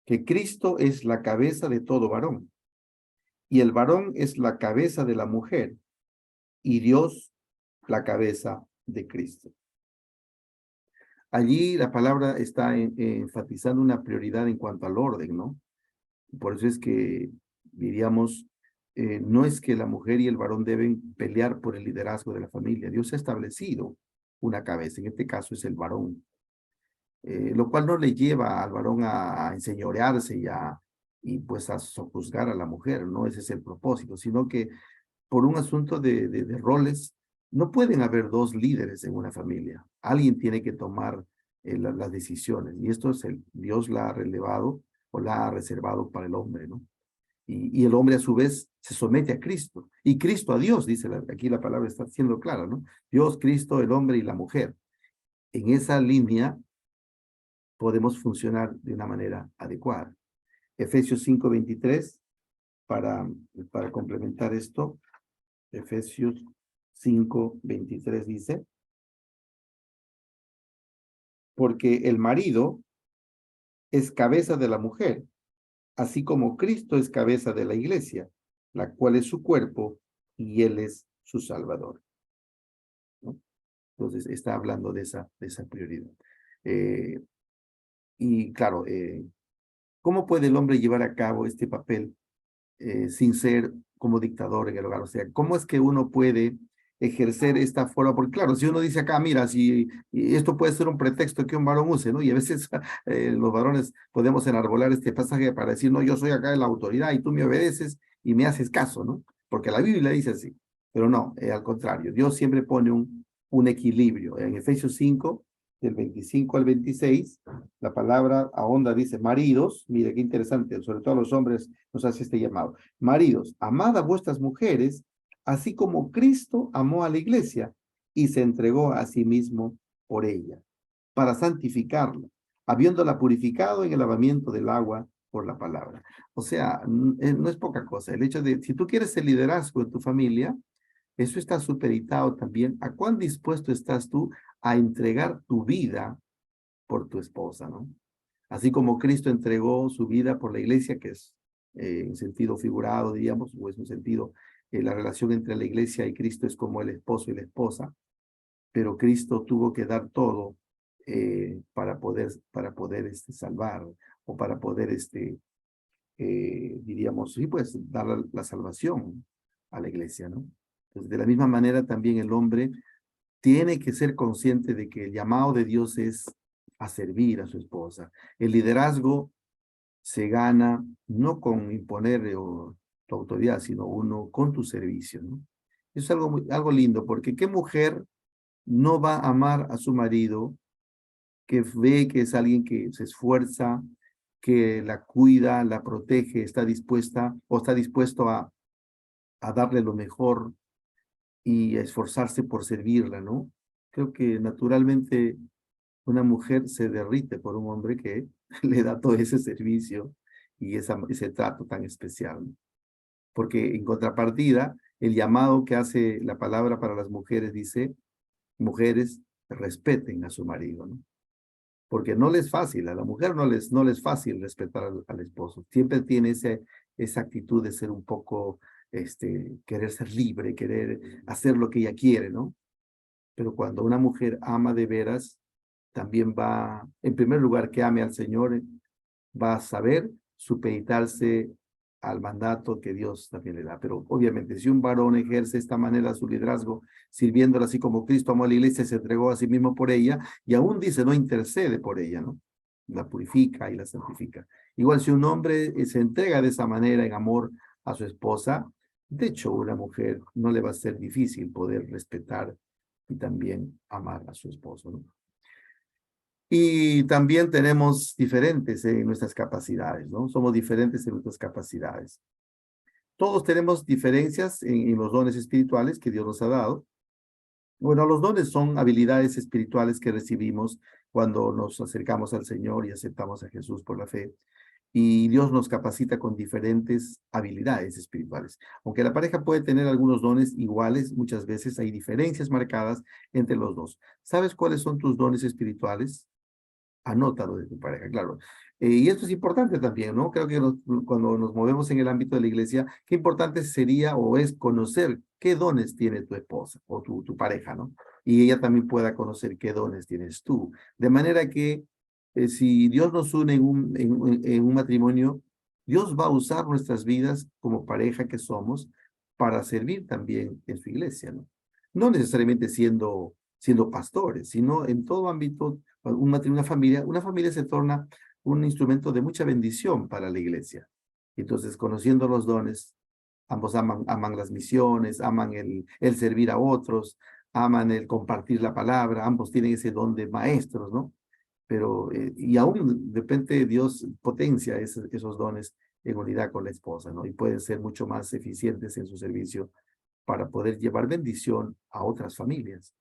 que Cristo es la cabeza de todo varón, y el varón es la cabeza de la mujer, y Dios la cabeza de Cristo. Allí la palabra está enfatizando una prioridad en cuanto al orden, ¿no? Por eso es que, diríamos, no es que la mujer y el varón deben pelear por el liderazgo de la familia. Dios ha establecido una cabeza, en este caso es el varón, lo cual no le lleva al varón a enseñorearse y pues a sojuzgar a la mujer, no ese es el propósito, sino que por un asunto de roles, no pueden haber dos líderes en una familia. Alguien tiene que tomar las decisiones, y esto es Dios la ha relevado o la ha reservado para el hombre, ¿no? Y el hombre a su vez se somete a Cristo, y Cristo a Dios, dice aquí la palabra está siendo clara, ¿no? Dios, Cristo, el hombre y la mujer. En esa línea podemos funcionar de una manera adecuada. Efesios 5:23, para complementar esto, Efesios 5:23 dice, porque el marido es cabeza de la mujer, así como Cristo es cabeza de la iglesia, la cual es su cuerpo y él es su salvador, ¿no? Entonces está hablando de esa prioridad. Y claro, ¿cómo puede el hombre llevar a cabo este papel sin ser como dictador en el hogar? O sea, ¿cómo es que uno puede ejercer esta forma? Porque claro, si uno dice acá, mira, si y esto puede ser un pretexto que un varón use, ¿no? Y a veces los varones podemos enarbolar este pasaje para decir, no, yo soy acá la autoridad y tú me obedeces y me haces caso, ¿no? Porque la Biblia dice así, pero no, al contrario, Dios siempre pone un equilibrio. En Efesios 5, del 25 al 26, la palabra ahonda, dice, maridos, mire qué interesante, sobre todo a los hombres nos hace este llamado. Maridos, amad a vuestras mujeres, así como Cristo amó a la iglesia y se entregó a sí mismo por ella, para santificarla, habiéndola purificado en el lavamiento del agua por la palabra. O sea, no es poca cosa. El hecho de, si tú quieres el liderazgo en tu familia, eso está supeditado también a cuán dispuesto estás tú a entregar tu vida por tu esposa, ¿no? Así como Cristo entregó su vida por la iglesia, que es en sentido figurado, diríamos, o es un sentido, la relación entre la iglesia y Cristo es como el esposo y la esposa, pero Cristo tuvo que dar todo para poder salvar, o para poder, diríamos, sí, pues dar la salvación a la iglesia, ¿no? Entonces, de la misma manera también el hombre tiene que ser consciente de que el llamado de Dios es a servir a su esposa. El liderazgo se gana no con imponer tu autoridad, sino uno con tu servicio, ¿no? Eso es algo lindo, porque ¿qué mujer no va a amar a su marido que ve que es alguien que se esfuerza, que la cuida, la protege, está dispuesta o está dispuesto a darle lo mejor y a esforzarse por servirla, ¿no? Creo que naturalmente una mujer se derrite por un hombre que le da todo ese servicio y ese trato tan especial, ¿no? Porque en contrapartida, el llamado que hace la palabra para las mujeres dice, mujeres, respeten a su marido, ¿no? Porque no les es fácil, a la mujer no les es fácil respetar al esposo. Siempre tiene esa actitud de ser un poco, querer ser libre, querer hacer lo que ella quiere, ¿no? Pero cuando una mujer ama de veras, también va, en primer lugar, que ame al Señor, va a saber supeditarse al mandato que Dios también le da. Pero obviamente, si un varón ejerce de esta manera su liderazgo, sirviéndola así como Cristo amó a la iglesia, se entregó a sí mismo por ella, y aún dice, no intercede por ella, ¿no? La purifica y la santifica. Igual si un hombre se entrega de esa manera en amor a su esposa, de hecho, una mujer no le va a ser difícil poder respetar y también amar a su esposo, ¿no? Y también tenemos diferentes en nuestras capacidades, ¿no? Somos diferentes en nuestras capacidades. Todos tenemos diferencias en los dones espirituales que Dios nos ha dado. Bueno, los dones son habilidades espirituales que recibimos cuando nos acercamos al Señor y aceptamos a Jesús por la fe. Y Dios nos capacita con diferentes habilidades espirituales. Aunque la pareja puede tener algunos dones iguales, muchas veces hay diferencias marcadas entre los dos. ¿Sabes cuáles son tus dones espirituales? Anótalo de tu pareja, claro. Y esto es importante también, ¿no? Creo que cuando nos movemos en el ámbito de la iglesia, qué importante sería o es conocer qué dones tiene tu esposa o tu pareja, ¿no? Y ella también pueda conocer qué dones tienes tú. De manera que si Dios nos une en un matrimonio, Dios va a usar nuestras vidas como pareja que somos para servir también en su iglesia, ¿no? No necesariamente siendo pastores, sino en todo ámbito un matrimonio, una familia se torna un instrumento de mucha bendición para la iglesia. Entonces, conociendo los dones, ambos aman las misiones, aman el servir a otros, aman el compartir la palabra, ambos tienen ese don de maestros, ¿no? Pero, y aún de repente Dios potencia esos dones en unidad con la esposa, ¿no? Y pueden ser mucho más eficientes en su servicio para poder llevar bendición a otras familias.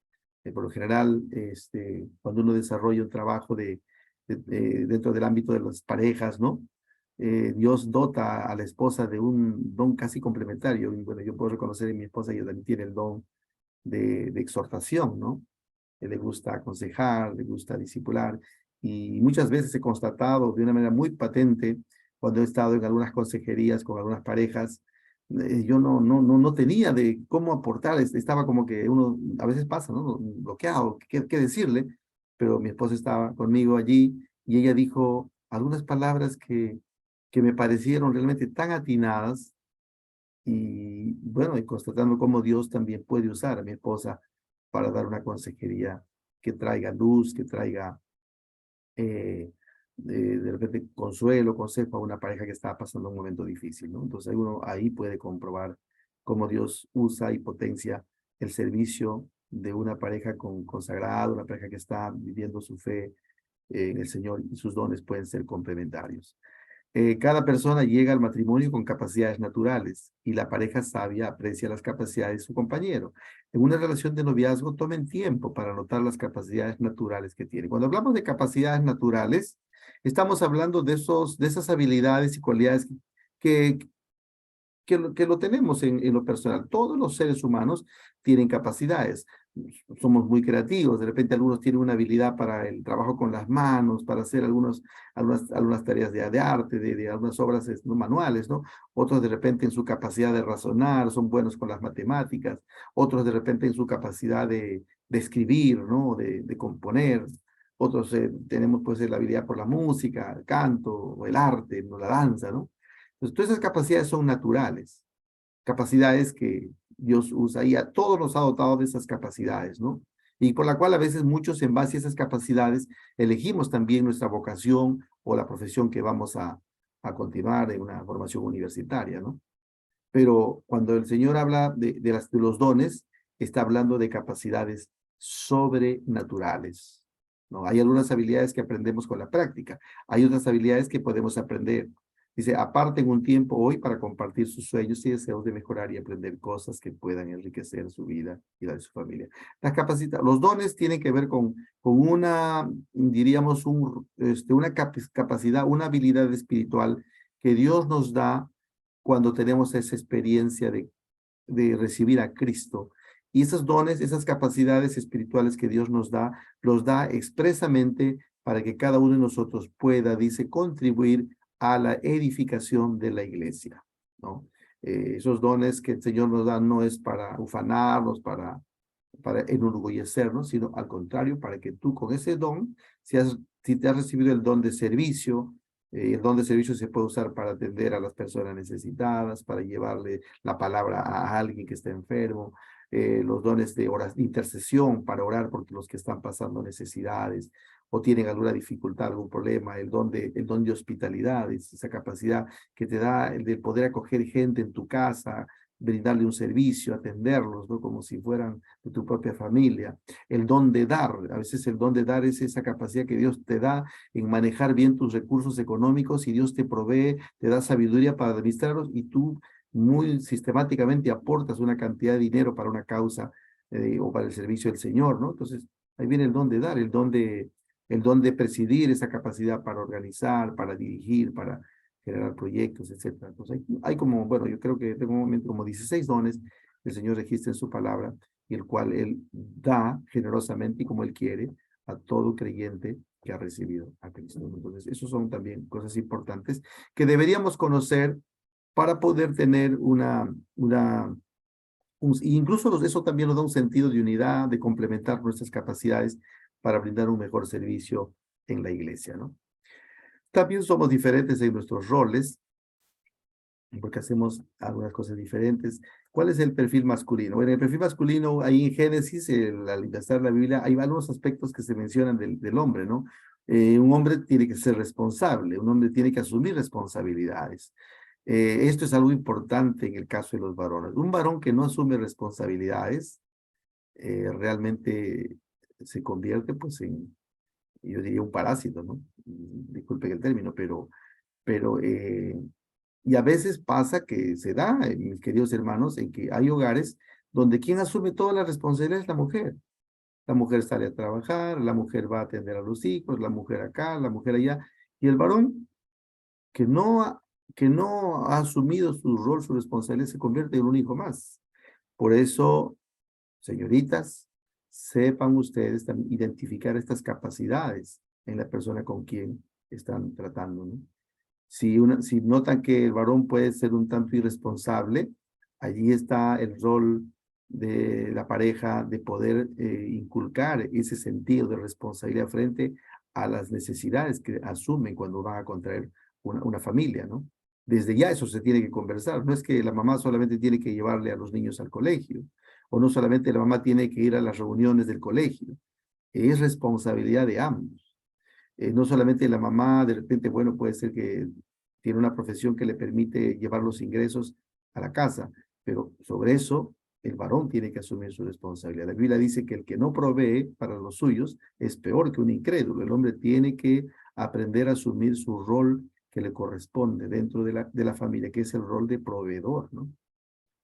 Por lo general, cuando uno desarrolla un trabajo dentro del ámbito de las parejas, ¿no? Dios dota a la esposa de un don casi complementario. Y bueno, yo puedo reconocer en mi esposa, ella también tiene el don de exhortación, ¿no? Le gusta aconsejar, le gusta discipular. Y muchas veces he constatado de una manera muy patente, cuando he estado en algunas consejerías con algunas parejas, yo no tenía de cómo aportar, estaba como que uno, a veces pasa, ¿no? Bloqueado, qué decirle, pero mi esposa estaba conmigo allí y ella dijo algunas palabras que me parecieron realmente tan atinadas y bueno, y constatando cómo Dios también puede usar a mi esposa para dar una consejería que traiga luz, que traiga de repente consuelo, consejo a una pareja que está pasando un momento difícil, ¿no? Entonces uno ahí puede comprobar cómo Dios usa y potencia el servicio de una pareja consagrada, una pareja que está viviendo su fe en el Señor y sus dones pueden ser complementarios. Cada persona llega al matrimonio con capacidades naturales y la pareja sabia aprecia las capacidades de su compañero. En una relación de noviazgo, tomen tiempo para notar las capacidades naturales que tiene. Cuando hablamos de capacidades naturales, estamos hablando de esas habilidades y cualidades que, que lo tenemos en lo personal. Todos los seres humanos tienen capacidades. Somos muy creativos. De repente algunos tienen una habilidad para el trabajo con las manos, para hacer algunas tareas de arte, de algunas obras ¿no? manuales, ¿no? Otros de repente en su capacidad de razonar son buenos con las matemáticas. Otros de repente en su capacidad de escribir, ¿no? De componer. Otros tenemos pues la habilidad por la música, el canto, o el arte, ¿no? La danza, ¿no? Entonces, todas esas capacidades son naturales, capacidades que Dios usa y a todos nos ha dotado de esas capacidades, ¿no? Y por la cual a veces muchos en base a esas capacidades elegimos también nuestra vocación o la profesión que vamos a continuar en una formación universitaria, ¿no? Pero cuando el Señor habla de los dones, está hablando de capacidades sobrenaturales, ¿no? Hay algunas habilidades que aprendemos con la práctica, hay otras habilidades que podemos aprender. Dice, aparten un tiempo hoy para compartir sus sueños y deseos de mejorar y aprender cosas que puedan enriquecer su vida y la de su familia. Los dones tienen que ver con una, diríamos, una capacidad, una habilidad espiritual que Dios nos da cuando tenemos esa experiencia de recibir a Cristo. Y esos dones, esas capacidades espirituales que Dios nos da, los da expresamente para que cada uno de nosotros pueda, dice, contribuir a la edificación de la iglesia, ¿no? Esos dones que el Señor nos da no es para ufanarnos, para enorgullecernos, sino al contrario, para que tú con ese don, si te has recibido el don de servicio, El don de servicio se puede usar para atender a las personas necesitadas, para llevarle la palabra a alguien que está enfermo, los dones de intercesión para orar por los que están pasando necesidades o tienen alguna dificultad, algún problema, el don de hospitalidad, es esa capacidad que te da el de poder acoger gente en tu casa, brindarle un servicio, atenderlos, ¿no? Como si fueran de tu propia familia. El don de dar, a veces el don de dar es esa capacidad que Dios te da en manejar bien tus recursos económicos y Dios te provee, te da sabiduría para administrarlos y tú muy sistemáticamente aportas una cantidad de dinero para una causa o para el servicio del Señor, ¿no? Entonces, ahí viene el don de dar, el don de presidir, esa capacidad para organizar, para dirigir, para generar proyectos, etcétera. Entonces, hay como, bueno, yo creo que tengo un momento como 16 dones que el Señor registra en su palabra y el cual Él da generosamente y como Él quiere a todo creyente que ha recibido a Cristo. Entonces, esos son también cosas importantes que deberíamos conocer para poder tener incluso eso también nos da un sentido de unidad, de complementar nuestras capacidades para brindar un mejor servicio en la iglesia, ¿no? También somos diferentes en nuestros roles, porque hacemos algunas cosas diferentes. ¿Cuál es el perfil masculino? Bueno, el perfil masculino, ahí en Génesis, al investigar la Biblia, hay algunos aspectos que se mencionan del hombre, ¿no? Un hombre tiene que ser responsable, un hombre tiene que asumir responsabilidades. Esto es algo importante en el caso de los varones. Un varón que no asume responsabilidades realmente se convierte pues yo diría un parásito, ¿no? Disculpen el término, pero y a veces pasa que se da, mis queridos hermanos, en que hay hogares donde quien asume toda la responsabilidad es la mujer. La mujer sale a trabajar, la mujer va a atender a los hijos, la mujer acá, la mujer allá, y el varón que no ha asumido su rol, su responsabilidad, se convierte en un hijo más. Por eso, señoritas, sepan ustedes también identificar estas capacidades en la persona con quien están tratando, ¿no? Si notan que el varón puede ser un tanto irresponsable, allí está el rol de la pareja de poder inculcar ese sentido de responsabilidad frente a las necesidades que asumen cuando van a contraer una familia, ¿no? Desde ya eso se tiene que conversar. No es que la mamá solamente tiene que llevarle a los niños al colegio, o no solamente la mamá tiene que ir a las reuniones del colegio. Es responsabilidad de ambos. No solamente la mamá, de repente, bueno, puede ser que tiene una profesión que le permite llevar los ingresos a la casa, pero sobre eso el varón tiene que asumir su responsabilidad. La Biblia dice que el que no provee para los suyos es peor que un incrédulo. El hombre tiene que aprender a asumir su rol que le corresponde dentro de la familia, que es el rol de proveedor, ¿no?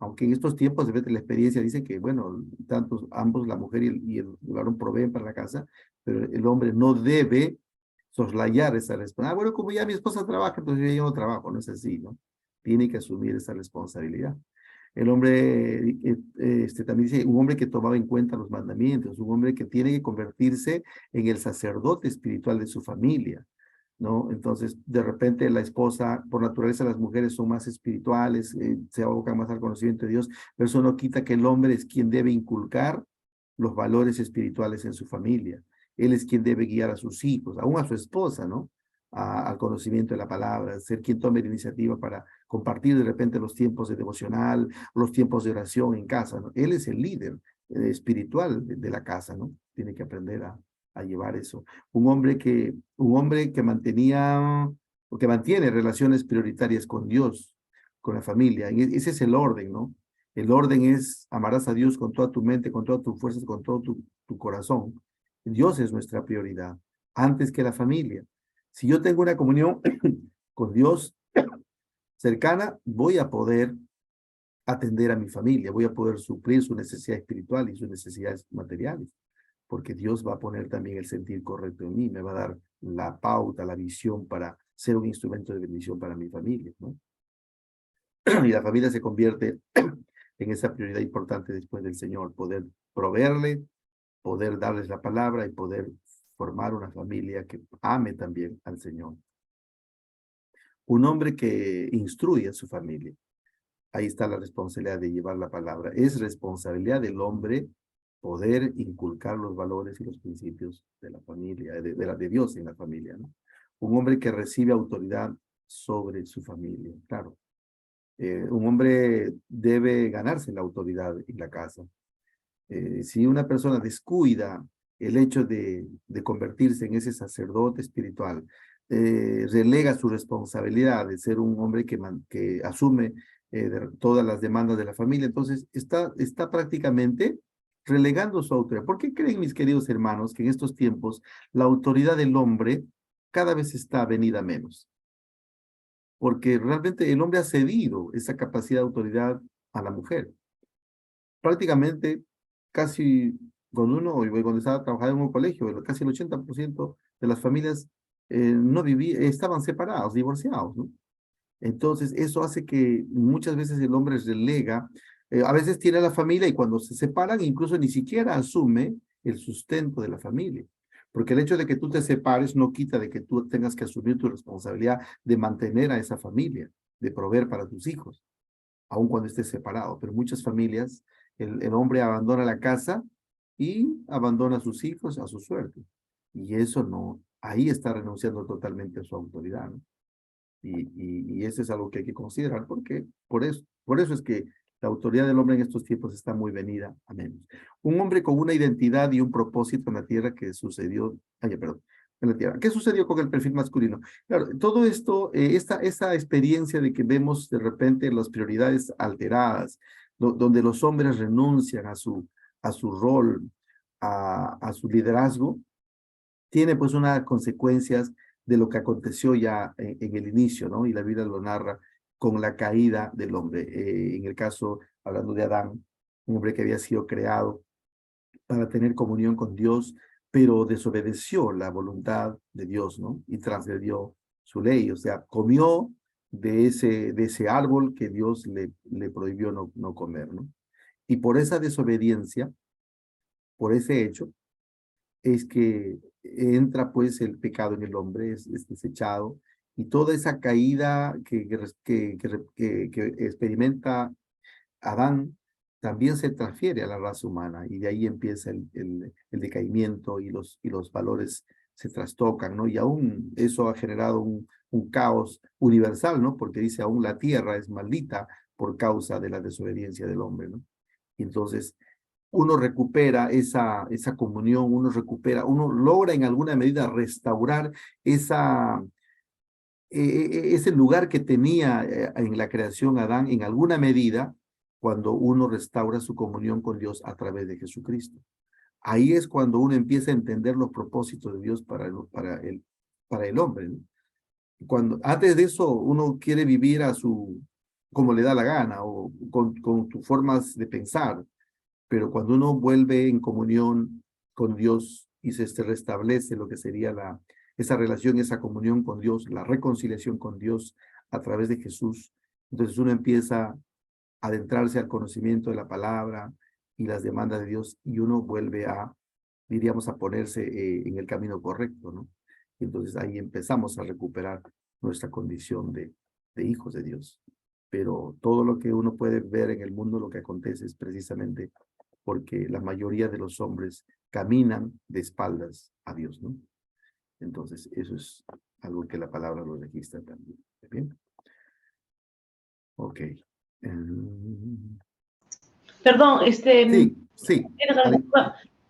Aunque en estos tiempos, de repente, la experiencia dice que, bueno, tanto ambos, la mujer y el varón proveen para la casa, pero el hombre no debe soslayar esa responsabilidad. Bueno, como ya mi esposa trabaja, entonces yo no trabajo, no es así, ¿no? Tiene que asumir esa responsabilidad. El hombre, también dice, un hombre que tomaba en cuenta los mandamientos, un hombre que tiene que convertirse en el sacerdote espiritual de su familia, ¿no? Entonces, de repente la esposa, por naturaleza las mujeres son más espirituales, se abocan más al conocimiento de Dios, pero eso no quita que el hombre es quien debe inculcar los valores espirituales en su familia. Él es quien debe guiar a sus hijos, aún a su esposa, ¿no? Al conocimiento de la palabra, ser quien tome la iniciativa para compartir de repente los tiempos de devocional, los tiempos de oración en casa, ¿no? Él es el líder espiritual de la casa, ¿no? Tiene que aprender a llevar eso. Un hombre que mantenía o que mantiene relaciones prioritarias con Dios, con la familia. Ese es el orden, ¿no? El orden es amarás a Dios con toda tu mente, con todas tus fuerzas, con todo tu corazón. Dios es nuestra prioridad, antes que la familia. Si yo tengo una comunión con Dios cercana, voy a poder atender a mi familia, voy a poder suplir su necesidad espiritual y sus necesidades materiales, porque Dios va a poner también el sentir correcto en mí, me va a dar la pauta, la visión para ser un instrumento de bendición para mi familia, ¿no? Y la familia se convierte en esa prioridad importante después del Señor, poder proveerle, poder darles la palabra y poder formar una familia que ame también al Señor. Un hombre que instruye a su familia. Ahí está la responsabilidad de llevar la palabra. Es responsabilidad del hombre poder inculcar los valores y los principios de la familia, de Dios en la familia, ¿no? un hombre que recibe autoridad sobre su familia, claro. Un hombre debe ganarse la autoridad en la casa. Si una persona descuida el hecho de convertirse en ese sacerdote espiritual, relega su responsabilidad de ser un hombre que asume todas las demandas de la familia, entonces está prácticamente relegando su autoridad. ¿Por qué creen, mis queridos hermanos, que en estos tiempos la autoridad del hombre cada vez está venida menos? Porque realmente el hombre ha cedido esa capacidad de autoridad a la mujer. Prácticamente, casi cuando estaba trabajando en un colegio, casi el 80% de las familias no estaban separados, divorciados, ¿no? Entonces, eso hace que muchas veces el hombre relega, a veces tiene a la familia y cuando se separan, incluso ni siquiera asume el sustento de la familia. Porque el hecho de que tú te separes no quita de que tú tengas que asumir tu responsabilidad de mantener a esa familia, de proveer para tus hijos, aun cuando estés separado. Pero muchas familias, el hombre abandona la casa y abandona a sus hijos a su suerte. Y eso no, ahí está renunciando totalmente a su autoridad, ¿no? Y eso es algo que hay que considerar, porque por eso es que la autoridad del hombre en estos tiempos está muy venida a menos. Un hombre con una identidad y un propósito en la tierra que sucedió, perdón, en la tierra. ¿Qué sucedió con el perfil masculino? Claro, todo esto, esa experiencia de que vemos de repente las prioridades alteradas, donde los hombres renuncian a su rol, a su liderazgo, tiene pues unas consecuencias de lo que aconteció ya en el inicio, ¿no? Y la Biblia lo narra con la caída del hombre. En el caso, hablando de Adán, un hombre que había sido creado para tener comunión con Dios, pero desobedeció la voluntad de Dios, ¿no? Y transgredió su ley, o sea, comió de ese árbol que Dios le prohibió no comer, ¿no? Y por esa desobediencia, por ese hecho, es que entra pues el pecado en el hombre, es desechado, y toda esa caída que experimenta Adán también se transfiere a la raza humana, y de ahí empieza el decaimiento y los valores se trastocan, ¿no? Y aún eso ha generado un caos universal, ¿no? Porque dice, aún la tierra es maldita por causa de la desobediencia del hombre, ¿no? Y entonces uno recupera esa comunión, uno logra en alguna medida restaurar ese lugar que tenía en la creación Adán, en alguna medida, cuando uno restaura su comunión con Dios a través de Jesucristo. Ahí es cuando uno empieza a entender los propósitos de Dios para el hombre, ¿no? Antes de eso, uno quiere vivir como le da la gana, o con tus formas de pensar, pero cuando uno vuelve en comunión con Dios y se restablece lo que sería esa relación, esa comunión con Dios, la reconciliación con Dios a través de Jesús, entonces uno empieza a adentrarse al conocimiento de la palabra y las demandas de Dios, y uno vuelve diríamos, a ponerse en el camino correcto, ¿no? Y entonces ahí empezamos a recuperar nuestra condición de hijos de Dios. Pero todo lo que uno puede ver en el mundo, lo que acontece es precisamente porque la mayoría de los hombres caminan de espaldas a Dios, ¿no? Entonces, eso es algo que la palabra lo registra también. ¿Bien? Ok. Perdón, Sí, sí. Edgar, Te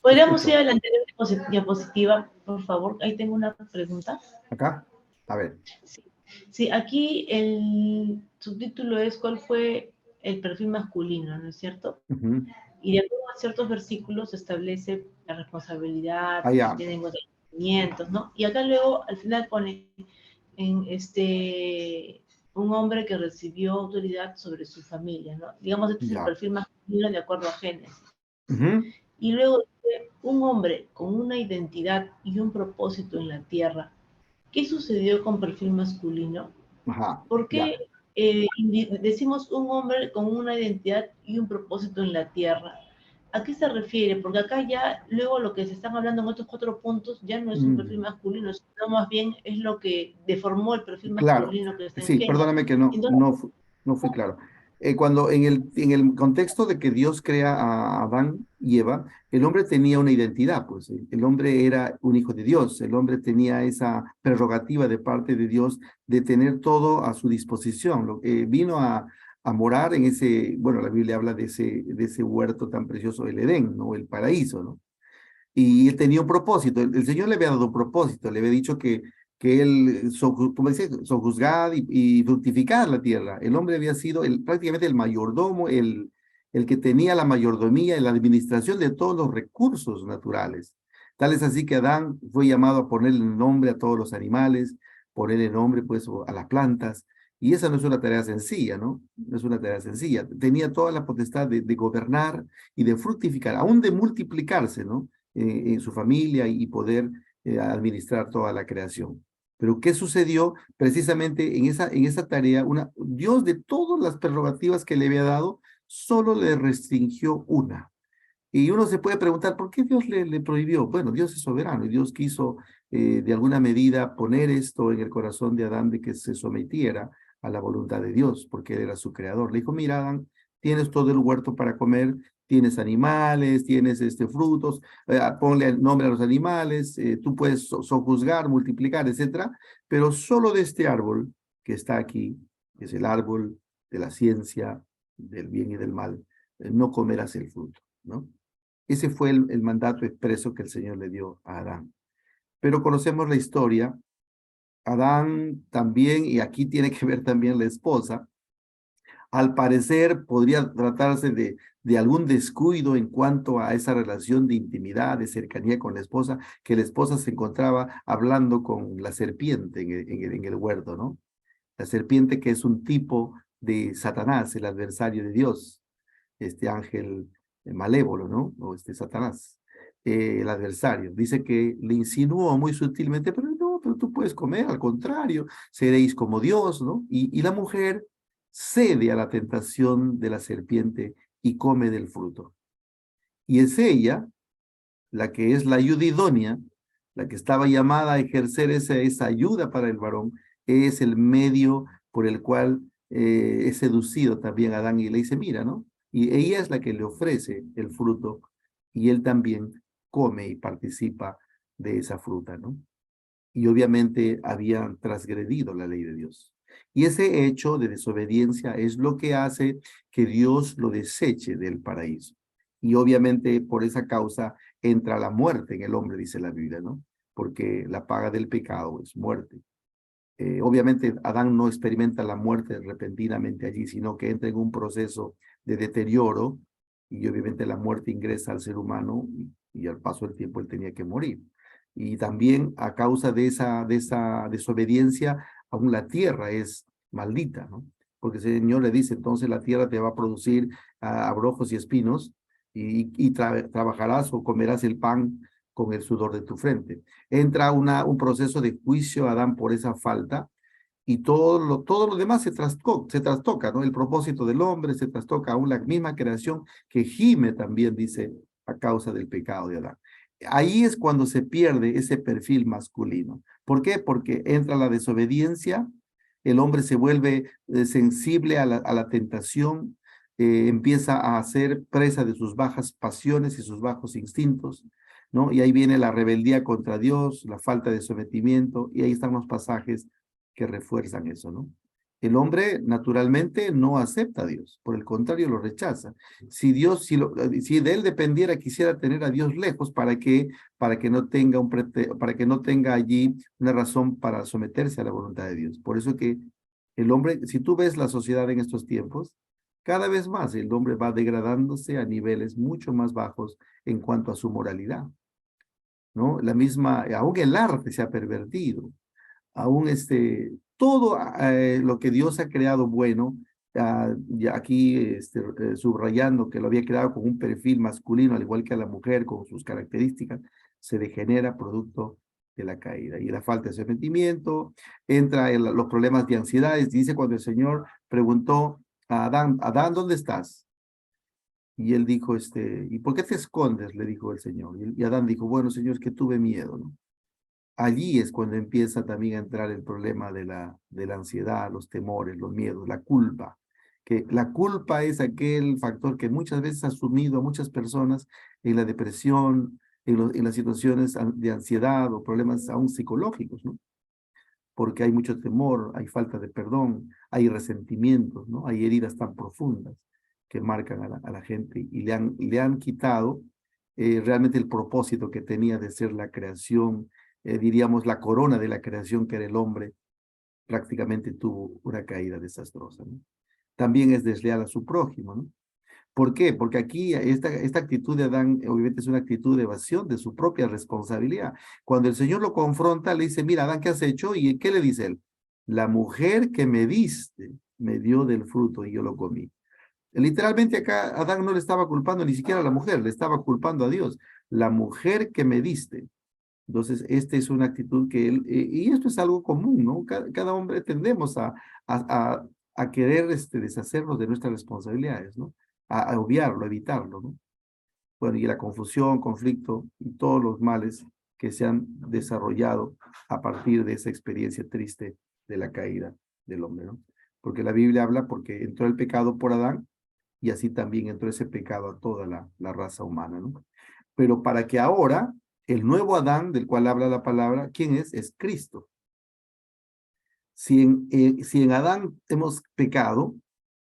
¿podríamos ir escucho. a la anterior diapositiva, por favor? Ahí tengo una pregunta. ¿Acá? A ver. Sí, sí, aquí el subtítulo es ¿cuál fue el perfil masculino? ¿No es cierto? Uh-huh. Y de acuerdo a ciertos versículos se establece la responsabilidad, que se Allá. tienen conocimientos, ¿no? Y acá luego al final pone un hombre que recibió autoridad sobre su familia, ¿no? Digamos, este es el Ya. perfil masculino de acuerdo a Génesis. Uh-huh. Y luego dice, un hombre con una identidad y un propósito en la tierra. ¿Qué sucedió con perfil masculino? Ajá. ¿Por Ya. qué decimos un hombre con una identidad y un propósito en la tierra? ¿A qué se refiere? Porque acá ya, luego lo que se están hablando en otros 4 puntos, ya no es un perfil masculino, sino más bien es lo que deformó el perfil Claro. masculino que está en Sí, Génesis. perdóname que Entonces, no fui claro. Cuando en el contexto de que Dios crea a Adán y Eva, el hombre tenía una identidad, pues el hombre era un hijo de Dios, el hombre tenía esa prerrogativa de parte de Dios de tener todo a su disposición. Vino a morar en ese, bueno, la Biblia habla de ese huerto tan precioso, el Edén, ¿no? El paraíso, ¿no? Y él tenía un propósito, el Señor le había dado un propósito, le había dicho que él, como dice, sojuzgar y fructificar la tierra. El hombre había sido prácticamente el mayordomo, el que tenía la mayordomía y la administración de todos los recursos naturales. Tal es así que Adán fue llamado a ponerle nombre a todos los animales, ponerle nombre pues a las plantas, y esa no es una tarea sencilla, ¿no? No es una tarea sencilla. Tenía toda la potestad de gobernar y de fructificar, aún de multiplicarse, ¿no? En su familia y poder administrar toda la creación. Pero ¿qué sucedió? Precisamente en esa tarea, Dios de todas las prerrogativas que le había dado, solo le restringió una. Y uno se puede preguntar, ¿por qué Dios le prohibió? Bueno, Dios es soberano y Dios quiso de alguna medida poner esto en el corazón de Adán de que se sometiera a la voluntad de Dios, porque él era su creador. Le dijo, mira, Adán, tienes todo el huerto para comer, tienes animales, tienes frutos, ponle el nombre a los animales, tú puedes sojuzgar, multiplicar, etcétera, pero solo de este árbol que está aquí, que es el árbol de la ciencia, del bien y del mal, no comerás el fruto, ¿no? Ese fue el mandato expreso que el Señor le dio a Adán. Pero conocemos la historia. Adán también, y aquí tiene que ver también la esposa, al parecer podría tratarse de algún descuido en cuanto a esa relación de intimidad, de cercanía con la esposa, que la esposa se encontraba hablando con la serpiente en el huerto, ¿no? La serpiente que es un tipo de Satanás, el adversario de Dios, este ángel malévolo, ¿no? O Satanás, el adversario. Dice que le insinuó muy sutilmente, pero no, pero tú puedes comer, al contrario, seréis como Dios, ¿no? Y la mujer cede a la tentación de la serpiente y come del fruto. Y es ella, la que es la ayuda idónea, la que estaba llamada a ejercer esa ayuda para el varón, es el medio por el cual es seducido también a Adán y le dice, mira, ¿no? Y ella es la que le ofrece el fruto y él también come y participa de esa fruta, ¿no? Y obviamente habían transgredido la ley de Dios. Y ese hecho de desobediencia es lo que hace que Dios lo deseche del paraíso. Y obviamente por esa causa entra la muerte en el hombre, dice la Biblia, ¿no? Porque la paga del pecado es muerte. Obviamente Adán no experimenta la muerte repentinamente allí, sino que entra en un proceso de deterioro y obviamente la muerte ingresa al ser humano y al paso del tiempo él tenía que morir. Y también a causa de esa desobediencia, aún la tierra es maldita, ¿no? Porque el Señor le dice, entonces la tierra te va a producir abrojos y espinos y trabajarás o comerás el pan con el sudor de tu frente. Entra un proceso de juicio a Adán por esa falta y todo lo demás se trastoca, ¿no? El propósito del hombre se trastoca, aún la misma creación que gime también, dice, a causa del pecado de Adán. Ahí es cuando se pierde ese perfil masculino. ¿Por qué? Porque entra la desobediencia, el hombre se vuelve sensible a la tentación, empieza a ser presa de sus bajas pasiones y sus bajos instintos, ¿no? Y ahí viene la rebeldía contra Dios, la falta de sometimiento, y ahí están los pasajes que refuerzan eso, ¿no? El hombre naturalmente no acepta a Dios, por el contrario lo rechaza. Si si de él dependiera, quisiera tener a Dios lejos para que no tenga para que no tenga allí una razón para someterse a la voluntad de Dios. Por eso que el hombre, si tú ves la sociedad en estos tiempos, cada vez más el hombre va degradándose a niveles mucho más bajos en cuanto a su moralidad, ¿no? Aún el arte se ha pervertido, aún todo lo que Dios ha creado bueno, ya aquí subrayando que lo había creado con un perfil masculino, al igual que a la mujer, con sus características, se degenera producto de la caída y la falta de sometimiento, entra los problemas de ansiedades. Dice cuando el Señor preguntó a Adán, Adán, ¿dónde estás? Y él dijo, ¿y por qué te escondes? Le dijo el Señor. Y Adán dijo, bueno, Señor, es que tuve miedo, ¿no? Allí es cuando empieza también a entrar el problema de la ansiedad, los temores, los miedos, la culpa. que la culpa es aquel factor que muchas veces ha sumido a muchas personas en la depresión, en las situaciones de ansiedad o problemas aún psicológicos, ¿no? Porque hay mucho temor, hay falta de perdón, hay resentimientos, ¿no? Hay heridas tan profundas que marcan a la gente y le han quitado realmente el propósito que tenía de ser la creación, diríamos la corona de la creación que era el hombre, prácticamente tuvo una caída desastrosa, ¿no? También es desleal a su prójimo, ¿no? ¿Por qué? Porque aquí esta actitud de Adán obviamente es una actitud de evasión de su propia responsabilidad. Cuando el Señor lo confronta, le dice, mira, Adán, ¿qué has hecho? ¿Y qué le dice él? La mujer que me diste me dio del fruto y yo lo comí. Literalmente acá Adán no le estaba culpando ni siquiera a la mujer, le estaba culpando a Dios. La mujer que me diste. Entonces, esta es una actitud que él, y esto es algo común, ¿no? Cada hombre tendemos a querer deshacernos de nuestras responsabilidades, ¿no? A obviarlo, a evitarlo, ¿no? Bueno, y la confusión, conflicto y todos los males que se han desarrollado a partir de esa experiencia triste de la caída del hombre, ¿no? Porque la Biblia habla porque entró el pecado por Adán y así también entró ese pecado a toda la raza humana, ¿no? Pero para que ahora el nuevo Adán del cual habla la palabra, ¿quién es? Es Cristo. Si en Adán hemos pecado,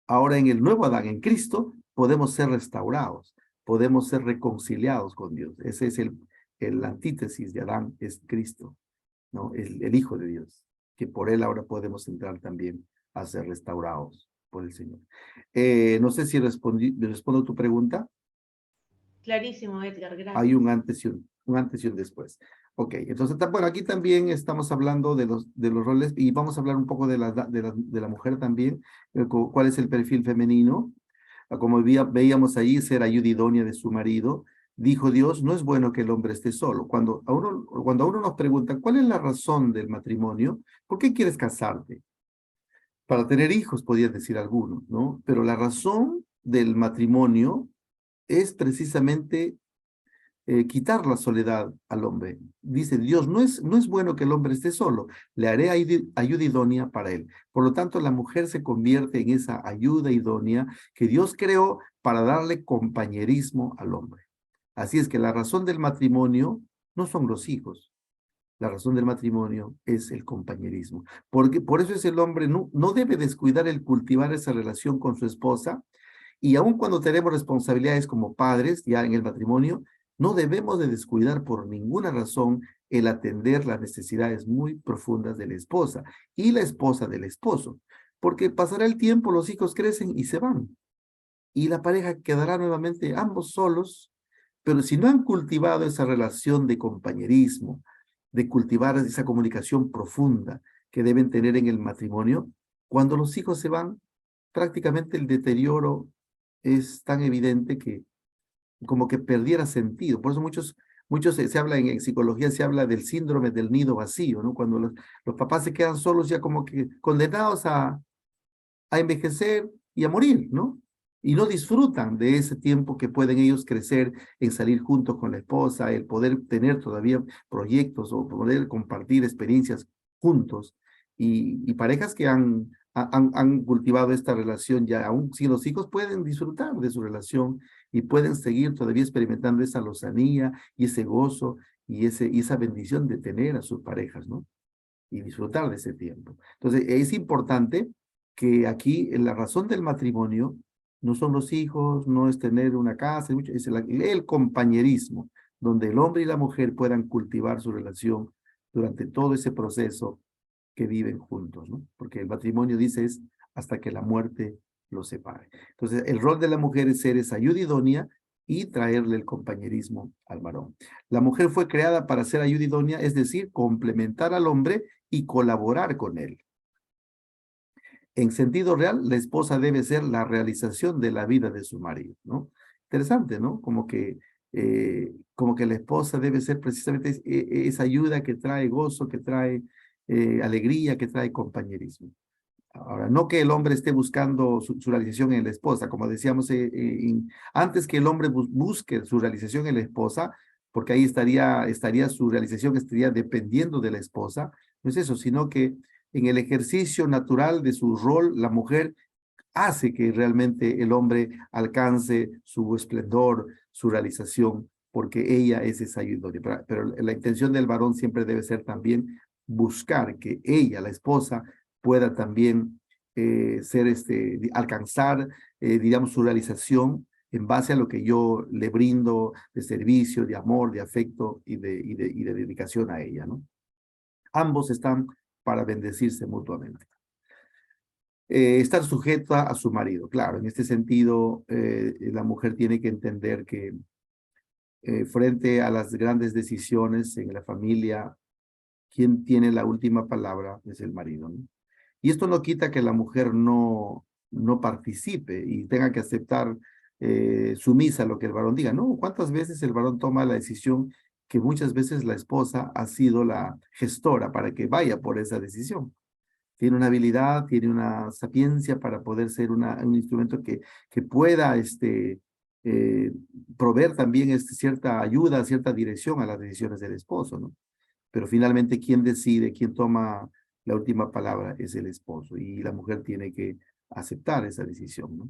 ahora en el nuevo Adán, en Cristo, podemos ser restaurados, podemos ser reconciliados con Dios. Ese es el antítesis de Adán, es Cristo, ¿no? El Hijo de Dios, que por él ahora podemos entrar también a ser restaurados por el Señor. No sé si respondo tu pregunta. Clarísimo, Edgar, Hay gracias. un antes y un después. Ok, entonces, bueno, aquí también estamos hablando de los roles y vamos a hablar un poco de la mujer también, cuál es el perfil femenino. Como veíamos ahí, ser ayuda idónea de su marido. Dijo Dios, no es bueno que el hombre esté solo. Cuando a uno nos pregunta, ¿cuál es la razón del matrimonio? ¿Por qué quieres casarte? Para tener hijos, podían decir algunos, ¿no? Pero la razón del matrimonio es precisamente quitar la soledad al hombre. Dice Dios, no es bueno que el hombre esté solo, le haré ayuda idónea para él. Por lo tanto, la mujer se convierte en esa ayuda idónea que Dios creó para darle compañerismo al hombre. Así es que la razón del matrimonio no son los hijos, la razón del matrimonio es el compañerismo. Porque por eso es el hombre no debe descuidar el cultivar esa relación con su esposa, y aun cuando tenemos responsabilidades como padres, ya en el matrimonio, no debemos de descuidar por ninguna razón el atender las necesidades muy profundas de la esposa y la esposa del esposo, porque pasará el tiempo, los hijos crecen y se van, y la pareja quedará nuevamente ambos solos, pero si no han cultivado esa relación de compañerismo, de cultivar esa comunicación profunda que deben tener en el matrimonio, cuando los hijos se van, prácticamente el deterioro es tan evidente que como que perdiera sentido. Por eso muchos se habla en psicología, se habla del síndrome del nido vacío, ¿no? Cuando los papás se quedan solos ya como que condenados a envejecer y a morir, ¿no? Y no disfrutan de ese tiempo que pueden ellos crecer en salir juntos con la esposa, el poder tener todavía proyectos o poder compartir experiencias juntos. Y parejas que han cultivado esta relación ya, aún si los hijos pueden disfrutar de su relación y pueden seguir todavía experimentando esa lozanía y ese gozo y esa bendición de tener a sus parejas, ¿no? Y disfrutar de ese tiempo. Entonces, es importante que aquí la razón del matrimonio no son los hijos, no es tener una casa, es el compañerismo, donde el hombre y la mujer puedan cultivar su relación durante todo ese proceso que viven juntos, ¿no? Porque el matrimonio, dice, es hasta que la muerte los separe. Entonces, el rol de la mujer es ser esa ayuda idónea y traerle el compañerismo al varón. La mujer fue creada para ser ayuda idónea, es decir, complementar al hombre y colaborar con él. En sentido real, la esposa debe ser la realización de la vida de su marido, ¿no? Interesante, ¿no? Como que la esposa debe ser precisamente esa ayuda que trae gozo, que trae alegría, que trae compañerismo. Ahora, no que el hombre esté buscando su realización en la esposa, como decíamos, antes que el hombre busque su realización en la esposa, porque ahí estaría su realización estaría dependiendo de la esposa, no es eso, sino que en el ejercicio natural de su rol, la mujer hace que realmente el hombre alcance su esplendor, su realización, porque ella es esa ayudadora. Pero la intención del varón siempre debe ser también buscar que ella, la esposa, pueda también alcanzar, digamos, su realización en base a lo que yo le brindo de servicio, de amor, de afecto y de dedicación a ella, ¿no? Ambos están para bendecirse mutuamente. Estar sujeta a su marido. Claro, en este sentido, la mujer tiene que entender que frente a las grandes decisiones en la familia, quien tiene la última palabra es el marido, ¿no? Y esto no quita que la mujer no participe y tenga que aceptar sumisa lo que el varón diga. No, ¿cuántas veces el varón toma la decisión que muchas veces la esposa ha sido la gestora para que vaya por esa decisión? Tiene una habilidad, tiene una sapiencia para poder ser un instrumento que pueda eh, proveer también cierta ayuda, cierta dirección a las decisiones del esposo, ¿no? Pero finalmente quien decide, quien toma la última palabra es el esposo y la mujer tiene que aceptar esa decisión, ¿no?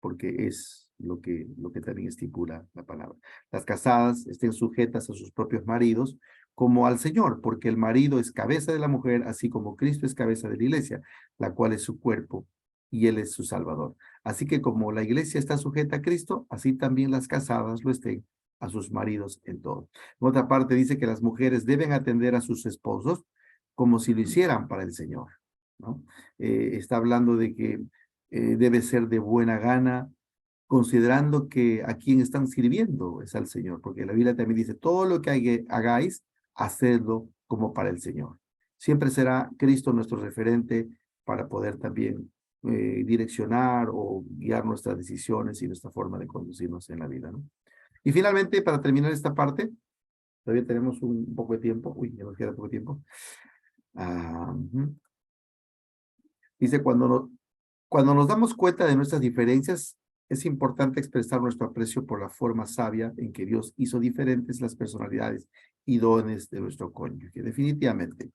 Porque es lo que también estipula la palabra. Las casadas estén sujetas a sus propios maridos como al Señor, porque el marido es cabeza de la mujer, así como Cristo es cabeza de la iglesia, la cual es su cuerpo y Él es su Salvador. Así que como la iglesia está sujeta a Cristo, así también las casadas lo estén a sus maridos en todo. En otra parte dice que las mujeres deben atender a sus esposos como si lo hicieran para el Señor, ¿no? Está hablando de que debe ser de buena gana, considerando que a quien están sirviendo es al Señor, porque la Biblia también dice, todo lo que hagáis, hacedlo como para el Señor. Siempre será Cristo nuestro referente para poder también direccionar o guiar nuestras decisiones y nuestra forma de conducirnos en la vida, ¿no? Y finalmente, para terminar esta parte, todavía tenemos un poco de tiempo. Uy, ya nos queda poco tiempo. Dice, cuando nos damos cuenta de nuestras diferencias, es importante expresar nuestro aprecio por la forma sabia en que Dios hizo diferentes las personalidades y dones de nuestro cónyuge. Definitivamente,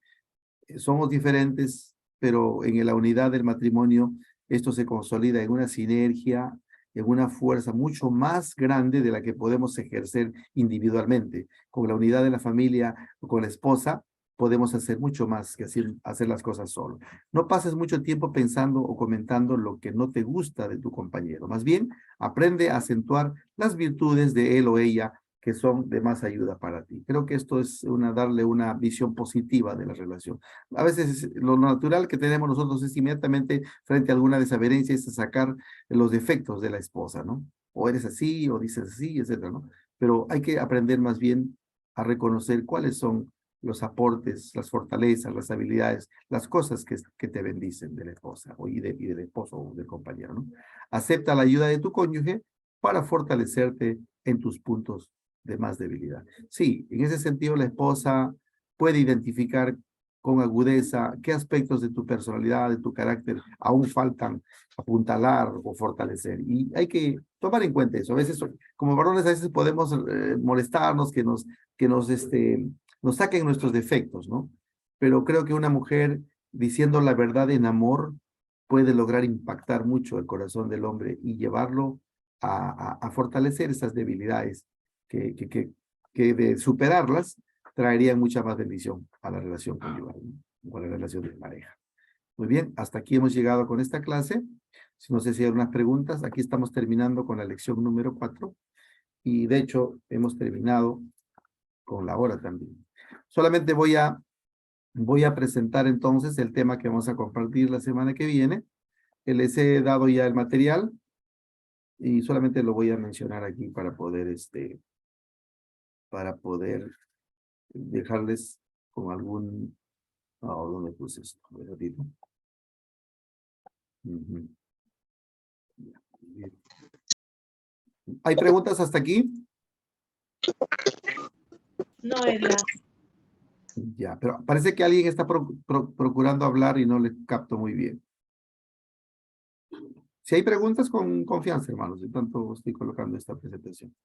somos diferentes, pero en la unidad del matrimonio, esto se consolida en una sinergia, en una fuerza mucho más grande de la que podemos ejercer individualmente. Con la unidad de la familia o con la esposa, podemos hacer mucho más que hacer las cosas solo. No pases mucho tiempo pensando o comentando lo que no te gusta de tu compañero. Más bien, aprende a acentuar las virtudes de él o ella que son de más ayuda para ti. Creo que esto es darle una visión positiva de la relación. A veces lo natural que tenemos nosotros es inmediatamente frente a alguna desavenencia es sacar los defectos de la esposa, ¿no? O eres así, o dices así, etcétera, ¿no? Pero hay que aprender más bien a reconocer cuáles son los aportes, las fortalezas, las habilidades, las cosas que te bendicen de la esposa y del esposo o del compañero, ¿no? Acepta la ayuda de tu cónyuge para fortalecerte en tus puntos de más debilidad. Sí, en ese sentido la esposa puede identificar con agudeza qué aspectos de tu personalidad, de tu carácter aún faltan apuntalar o fortalecer. Y hay que tomar en cuenta eso. A veces, como varones, a veces podemos molestarnos, nos saquen nuestros defectos, ¿no? Pero creo que una mujer diciendo la verdad en amor puede lograr impactar mucho el corazón del hombre y llevarlo a fortalecer esas debilidades que de superarlas traerían mucha más bendición a la relación conyugal, ¿no? O a la relación de pareja. Muy bien, hasta aquí hemos llegado con esta clase. No sé si hay unas preguntas. Aquí estamos terminando con la lección número 4 y de hecho hemos terminado con la hora también. Solamente voy a presentar entonces el tema que vamos a compartir la semana que viene. Les he dado ya el material y solamente lo voy a mencionar aquí para poder dejarles con algún... Oh, ¿dónde puse esto? Un ratito. ¿Hay preguntas hasta aquí? No, Edla. Ya, pero parece que alguien está procurando hablar y no le capto muy bien. Si hay preguntas, con confianza, hermanos. De tanto estoy colocando esta presentación.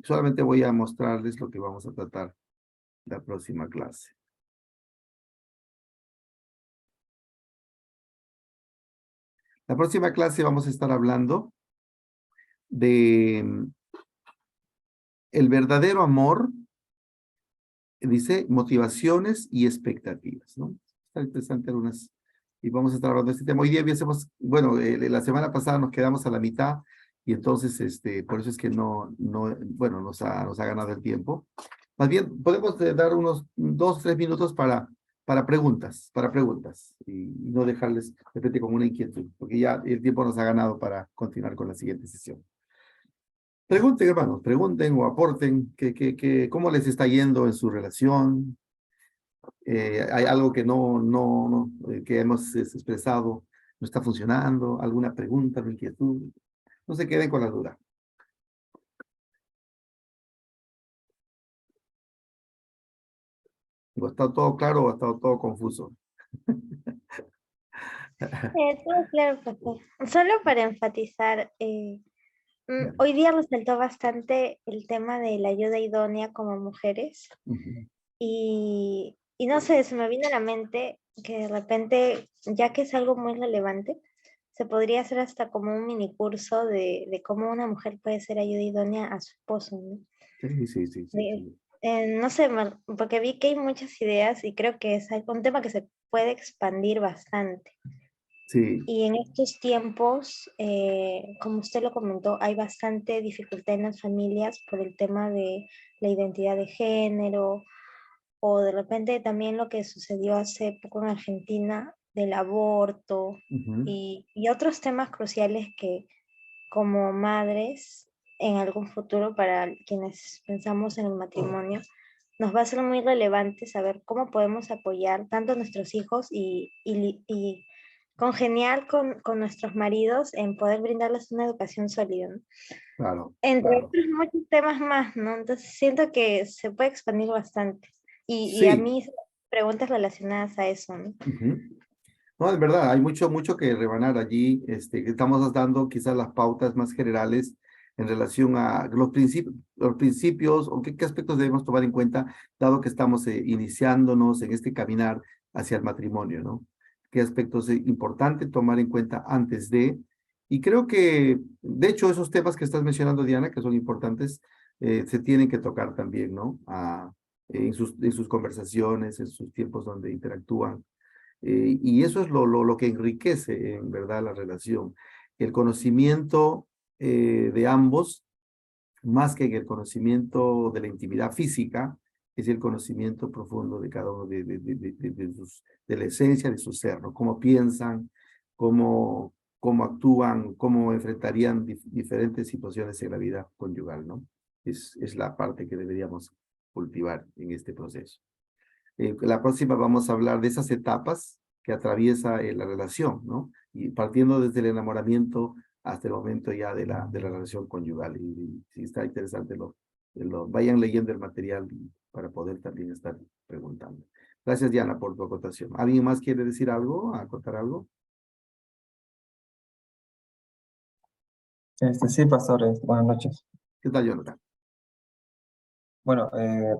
Solamente voy a mostrarles lo que vamos a tratar la próxima clase. La próxima clase vamos a estar hablando de el verdadero amor, dice, motivaciones y expectativas, ¿no? Está interesante algunas, y vamos a estar hablando de este tema. Hoy día hubiésemos, bueno, la semana pasada nos quedamos a la mitad, y entonces, por eso es que bueno, nos ha ganado el tiempo. Más bien, podemos dar unos 2, 3 minutos para preguntas, y no dejarles de repente con una inquietud, porque ya el tiempo nos ha ganado para continuar con la siguiente sesión. Pregunten, hermanos, pregunten o aporten cómo les está yendo en su relación. Hay algo que que hemos expresado, no está funcionando, alguna pregunta, alguna inquietud. No se queden con la duda. ¿O ha estado todo claro o ha estado todo confuso? Todo claro, pastor. Solo para enfatizar, hoy día resaltó bastante el tema de la ayuda idónea como mujeres Ujú. y no sé, se me vino a la mente que de repente, ya que es algo muy relevante, se podría hacer hasta como un mini curso de cómo una mujer puede ser ayuda idónea a su esposo, ¿no? Sí. No sé, porque vi que hay muchas ideas y creo que es un tema que se puede expandir bastante. Sí. Y en estos tiempos, como usted lo comentó, hay bastante dificultad en las familias por el tema de la identidad de género o de repente también lo que sucedió hace poco en Argentina del aborto Ujú. y otros temas cruciales que como madres en algún futuro para quienes pensamos en el matrimonio, nos va a ser muy relevante saber cómo podemos apoyar tanto a nuestros hijos y congeniar con nuestros maridos en poder brindarles una educación sólida, ¿no? Claro, Entre claro. otros muchos temas más, ¿no? Entonces siento que se puede expandir bastante. Y a Sí. mí preguntas relacionadas a eso, ¿no? Ujú. No, es verdad, hay mucho que rebanar allí. Que estamos dando quizás las pautas más generales en relación a los principios o qué aspectos debemos tomar en cuenta, dado que estamos iniciándonos en este caminar hacia el matrimonio, ¿no? Qué aspectos es importante tomar en cuenta antes de. Y creo que, de hecho, esos temas que estás mencionando, Diana, que son importantes, se tienen que tocar también, ¿no? En sus conversaciones, en sus tiempos donde interactúan. Y eso es lo que enriquece en verdad la relación. El conocimiento de ambos, más que en el conocimiento de la intimidad física, es el conocimiento profundo de cada uno de la esencia de su ser, ¿no? Cómo piensan, cómo actúan, cómo enfrentarían diferentes situaciones en la vida conyugal, ¿no? Es la parte que deberíamos cultivar en este proceso. La próxima vamos a hablar de esas etapas que atraviesa la relación, ¿no? Y partiendo desde el enamoramiento hasta el momento ya de la relación conyugal. Y si está interesante, vayan leyendo el material para poder también estar preguntando. Gracias, Diana, por tu acotación. ¿Alguien más quiere decir algo, acotar algo? Sí, pastores, buenas noches. ¿Qué tal, Jonathan? Bueno,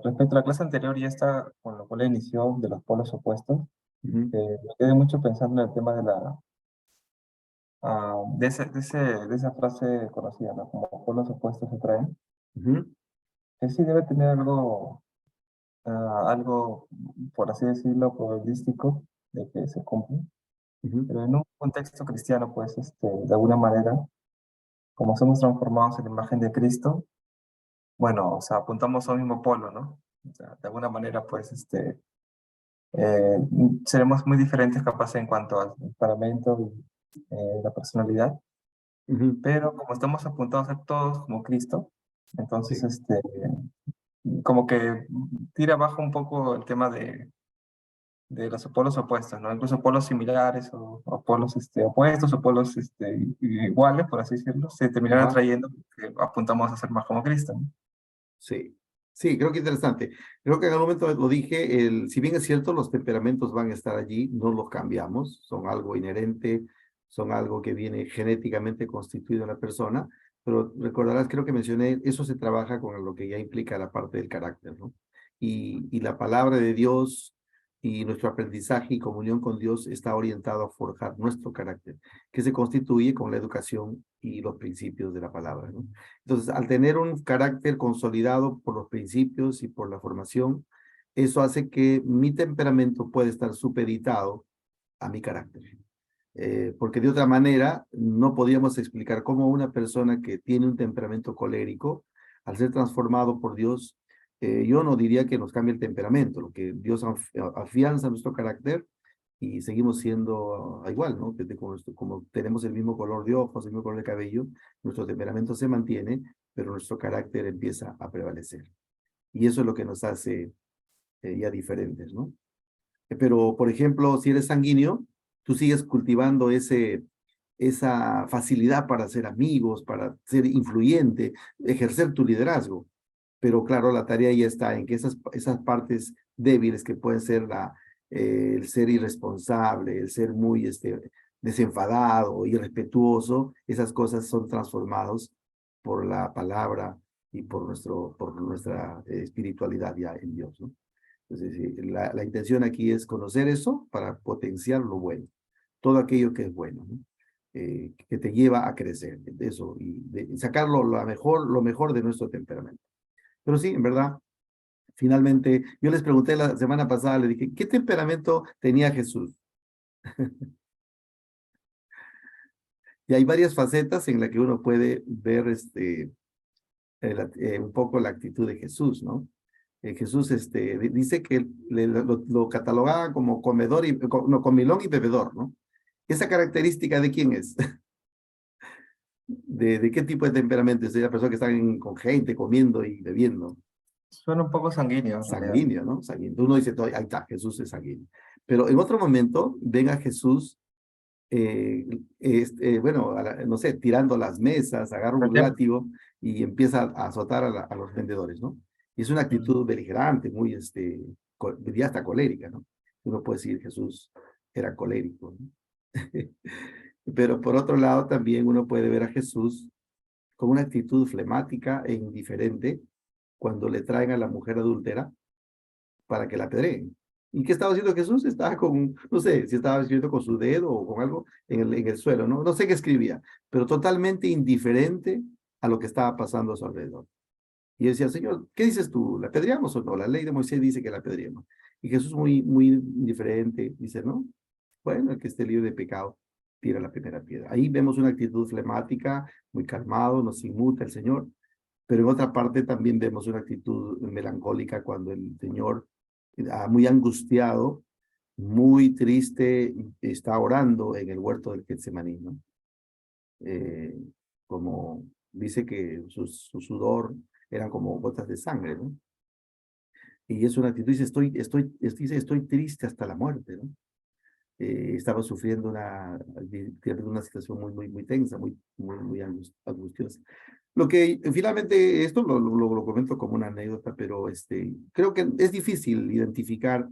respecto a la clase anterior y esta con lo cual inició de los polos opuestos, Ujú, me quedé mucho pensando en el tema de esa frase conocida, ¿no? Como polos opuestos se atraen, ujú, que sí debe tener algo, por así decirlo, probabilístico de que se cumpla, ujú. pero en un contexto cristiano, pues, de alguna manera, como somos transformados en la imagen de Cristo, bueno, o sea, apuntamos a un mismo polo, ¿no? O sea, de alguna manera, pues, eh, seremos muy diferentes capaz en cuanto al temperamento y la personalidad, Ujú. pero como estamos apuntados a todos como Cristo, entonces, Sí, como que tira abajo un poco el tema de los polos opuestos, ¿no? Incluso polos similares o polos opuestos o polos iguales, por así decirlo, se terminarán ajá. atrayendo porque apuntamos a ser más como Cristo, ¿no? Sí, sí, creo que interesante. Creo que en algún momento lo dije, si bien es cierto, los temperamentos van a estar allí, no los cambiamos, son algo inherente, son algo que viene genéticamente constituido en la persona, pero recordarás, creo que mencioné, eso se trabaja con lo que ya implica la parte del carácter, ¿no? Y la palabra de Dios y nuestro aprendizaje y comunión con Dios está orientado a forjar nuestro carácter, que se constituye con la educación y los principios de la palabra, ¿no? Entonces, al tener un carácter consolidado por los principios y por la formación, eso hace que mi temperamento pueda estar supeditado a mi carácter. Porque de otra manera no podríamos explicar cómo una persona que tiene un temperamento colérico, al ser transformado por Dios, yo no diría que nos cambie el temperamento, lo que Dios afianza nuestro carácter y seguimos siendo igual, ¿no? Como tenemos el mismo color de ojos, el mismo color de cabello, nuestro temperamento se mantiene, pero nuestro carácter empieza a prevalecer. Y eso es lo que nos hace ya diferentes, ¿no? Pero, por ejemplo, si eres sanguíneo, tú sigues cultivando esa facilidad para ser amigos, para ser influyente, ejercer tu liderazgo. Pero claro, la tarea ya está en que esas partes débiles que pueden ser el ser irresponsable, el ser muy desenfadado, irrespetuoso, esas cosas son transformadas por la palabra y por nuestra espiritualidad ya en Dios, ¿no? Entonces, la intención aquí es conocer eso para potenciar lo bueno, todo aquello que es bueno, ¿no? Que te lleva a crecer, eso, y sacar lo mejor de nuestro temperamento. Pero sí, en verdad, finalmente, yo les pregunté la semana pasada, le dije, ¿qué temperamento tenía Jesús? Y hay varias facetas en las que uno puede ver un poco la actitud de Jesús, ¿no? Jesús dice que lo catalogaba como comedor no, comilón y bebedor, ¿no? ¿Esa característica de quién es? ¿De qué tipo de temperamento? Es la persona que está con gente, comiendo y bebiendo. Suena un poco sanguíneo, en realidad. Sanguíneo, ¿no? Sanguíneo. Uno dice, ahí está, Jesús es sanguíneo. Pero en otro momento, ven a Jesús, bueno, no sé, tirando las mesas, agarra un látigo y empieza a azotar a los vendedores, ¿no? Y es una actitud beligerante, muy, diría hasta colérica, ¿no? Uno puede decir Jesús era colérico, ¿no? Pero por otro lado, también uno puede ver a Jesús con una actitud flemática e indiferente cuando le traen a la mujer adúltera para que la apedreen. ¿Y qué estaba haciendo Jesús? Estaba con, no sé, si estaba escribiendo con su dedo o con algo en el suelo, ¿no? No sé qué escribía, pero totalmente indiferente a lo que estaba pasando a su alrededor. Y decía, Señor, ¿qué dices tú? ¿La apedreamos o no? La ley de Moisés dice que la apedreamos. Y Jesús muy indiferente dice, no, bueno, el que esté libre de pecado, tira la primera piedra. Ahí vemos una actitud flemática, muy calmado, nos inmuta el Señor. Pero en otra parte también vemos una actitud melancólica cuando el Señor, muy angustiado, muy triste, está orando en el huerto del Getsemaní, ¿no? Como dice que su sudor eran como gotas de sangre, ¿no? Y es una actitud, dice, estoy triste hasta la muerte, ¿no? Estaba sufriendo una situación muy tensa, muy angustiosa. Lo que finalmente, esto lo comento como una anécdota, pero creo que es difícil identificar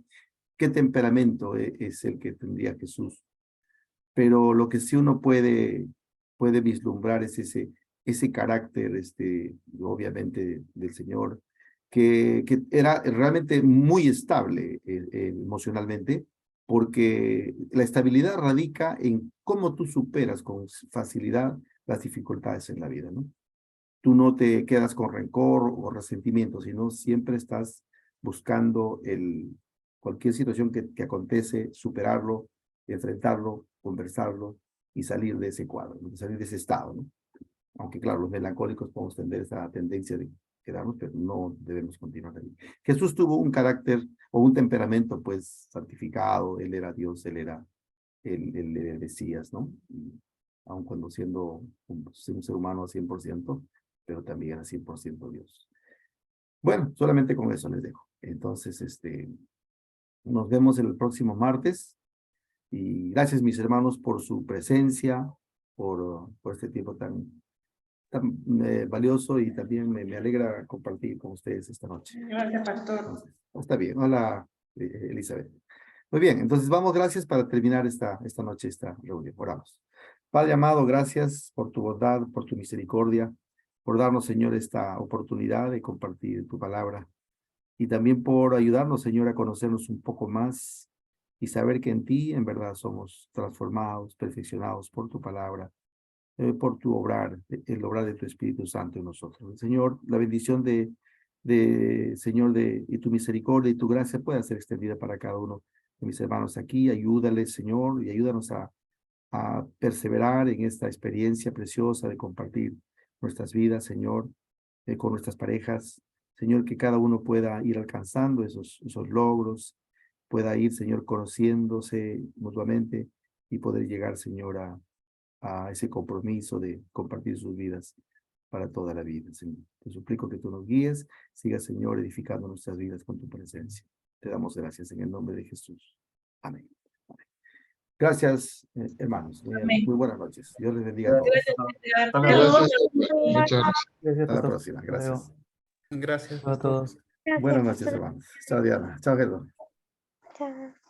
qué temperamento es el que tendría Jesús, pero lo que sí uno puede vislumbrar es ese carácter, obviamente, del Señor, que era realmente muy estable emocionalmente, porque la estabilidad radica en cómo tú superas con facilidad las dificultades en la vida, ¿no? Tú no te quedas con rencor o resentimiento, sino siempre estás buscando cualquier situación que acontece, superarlo, enfrentarlo, conversarlo y salir de ese cuadro, ¿no? Salir de ese estado, ¿no? Aunque claro, los melancólicos podemos tener esa tendencia de quedarnos, pero no debemos continuar ahí. Jesús tuvo un carácter o un temperamento pues santificado, él era Dios, él era el Mesías, ¿no? Y aun cuando siendo un ser humano al 100%, pero también era 100% Dios. Bueno, solamente con eso les dejo. Entonces, nos vemos el próximo martes. Y gracias, mis hermanos, por su presencia, por este tiempo tan valioso, y también me alegra compartir con ustedes esta noche. Gracias, pastor. Entonces, está bien. Hola, Elizabeth. Muy bien, entonces vamos, gracias para terminar esta noche, esta reunión. Oramos. Padre amado, gracias por tu bondad, por tu misericordia, por darnos, Señor, esta oportunidad de compartir tu palabra. y también por ayudarnos, Señor, a conocernos un poco más y saber que en ti, en verdad, somos transformados, perfeccionados por tu palabra, por tu obrar, el obrar de tu Espíritu Santo en nosotros. Señor, la bendición Señor, y tu misericordia y tu gracia pueda ser extendida para cada uno de mis hermanos aquí. Ayúdales, Señor, y ayúdanos a perseverar en esta experiencia preciosa de compartir nuestras vidas, Señor, con nuestras parejas. Señor, que cada uno pueda ir alcanzando esos logros, pueda ir, Señor, conociéndose mutuamente y poder llegar, Señor, a ese compromiso de compartir sus vidas para toda la vida, Señor. Te suplico que tú nos guíes, sigas, Señor, edificando nuestras vidas con tu presencia. Te damos gracias en el nombre de Jesús. Amén. Amén. Gracias, hermanos. Amén. Muy buenas noches. Dios les bendiga a todos. Hasta luego. Muchas gracias, Hasta la pastor. próxima. Gracias. Gracias a todos. Buenas noches, hermanos. Chao, Diana. Chao, Gerardo. Chao.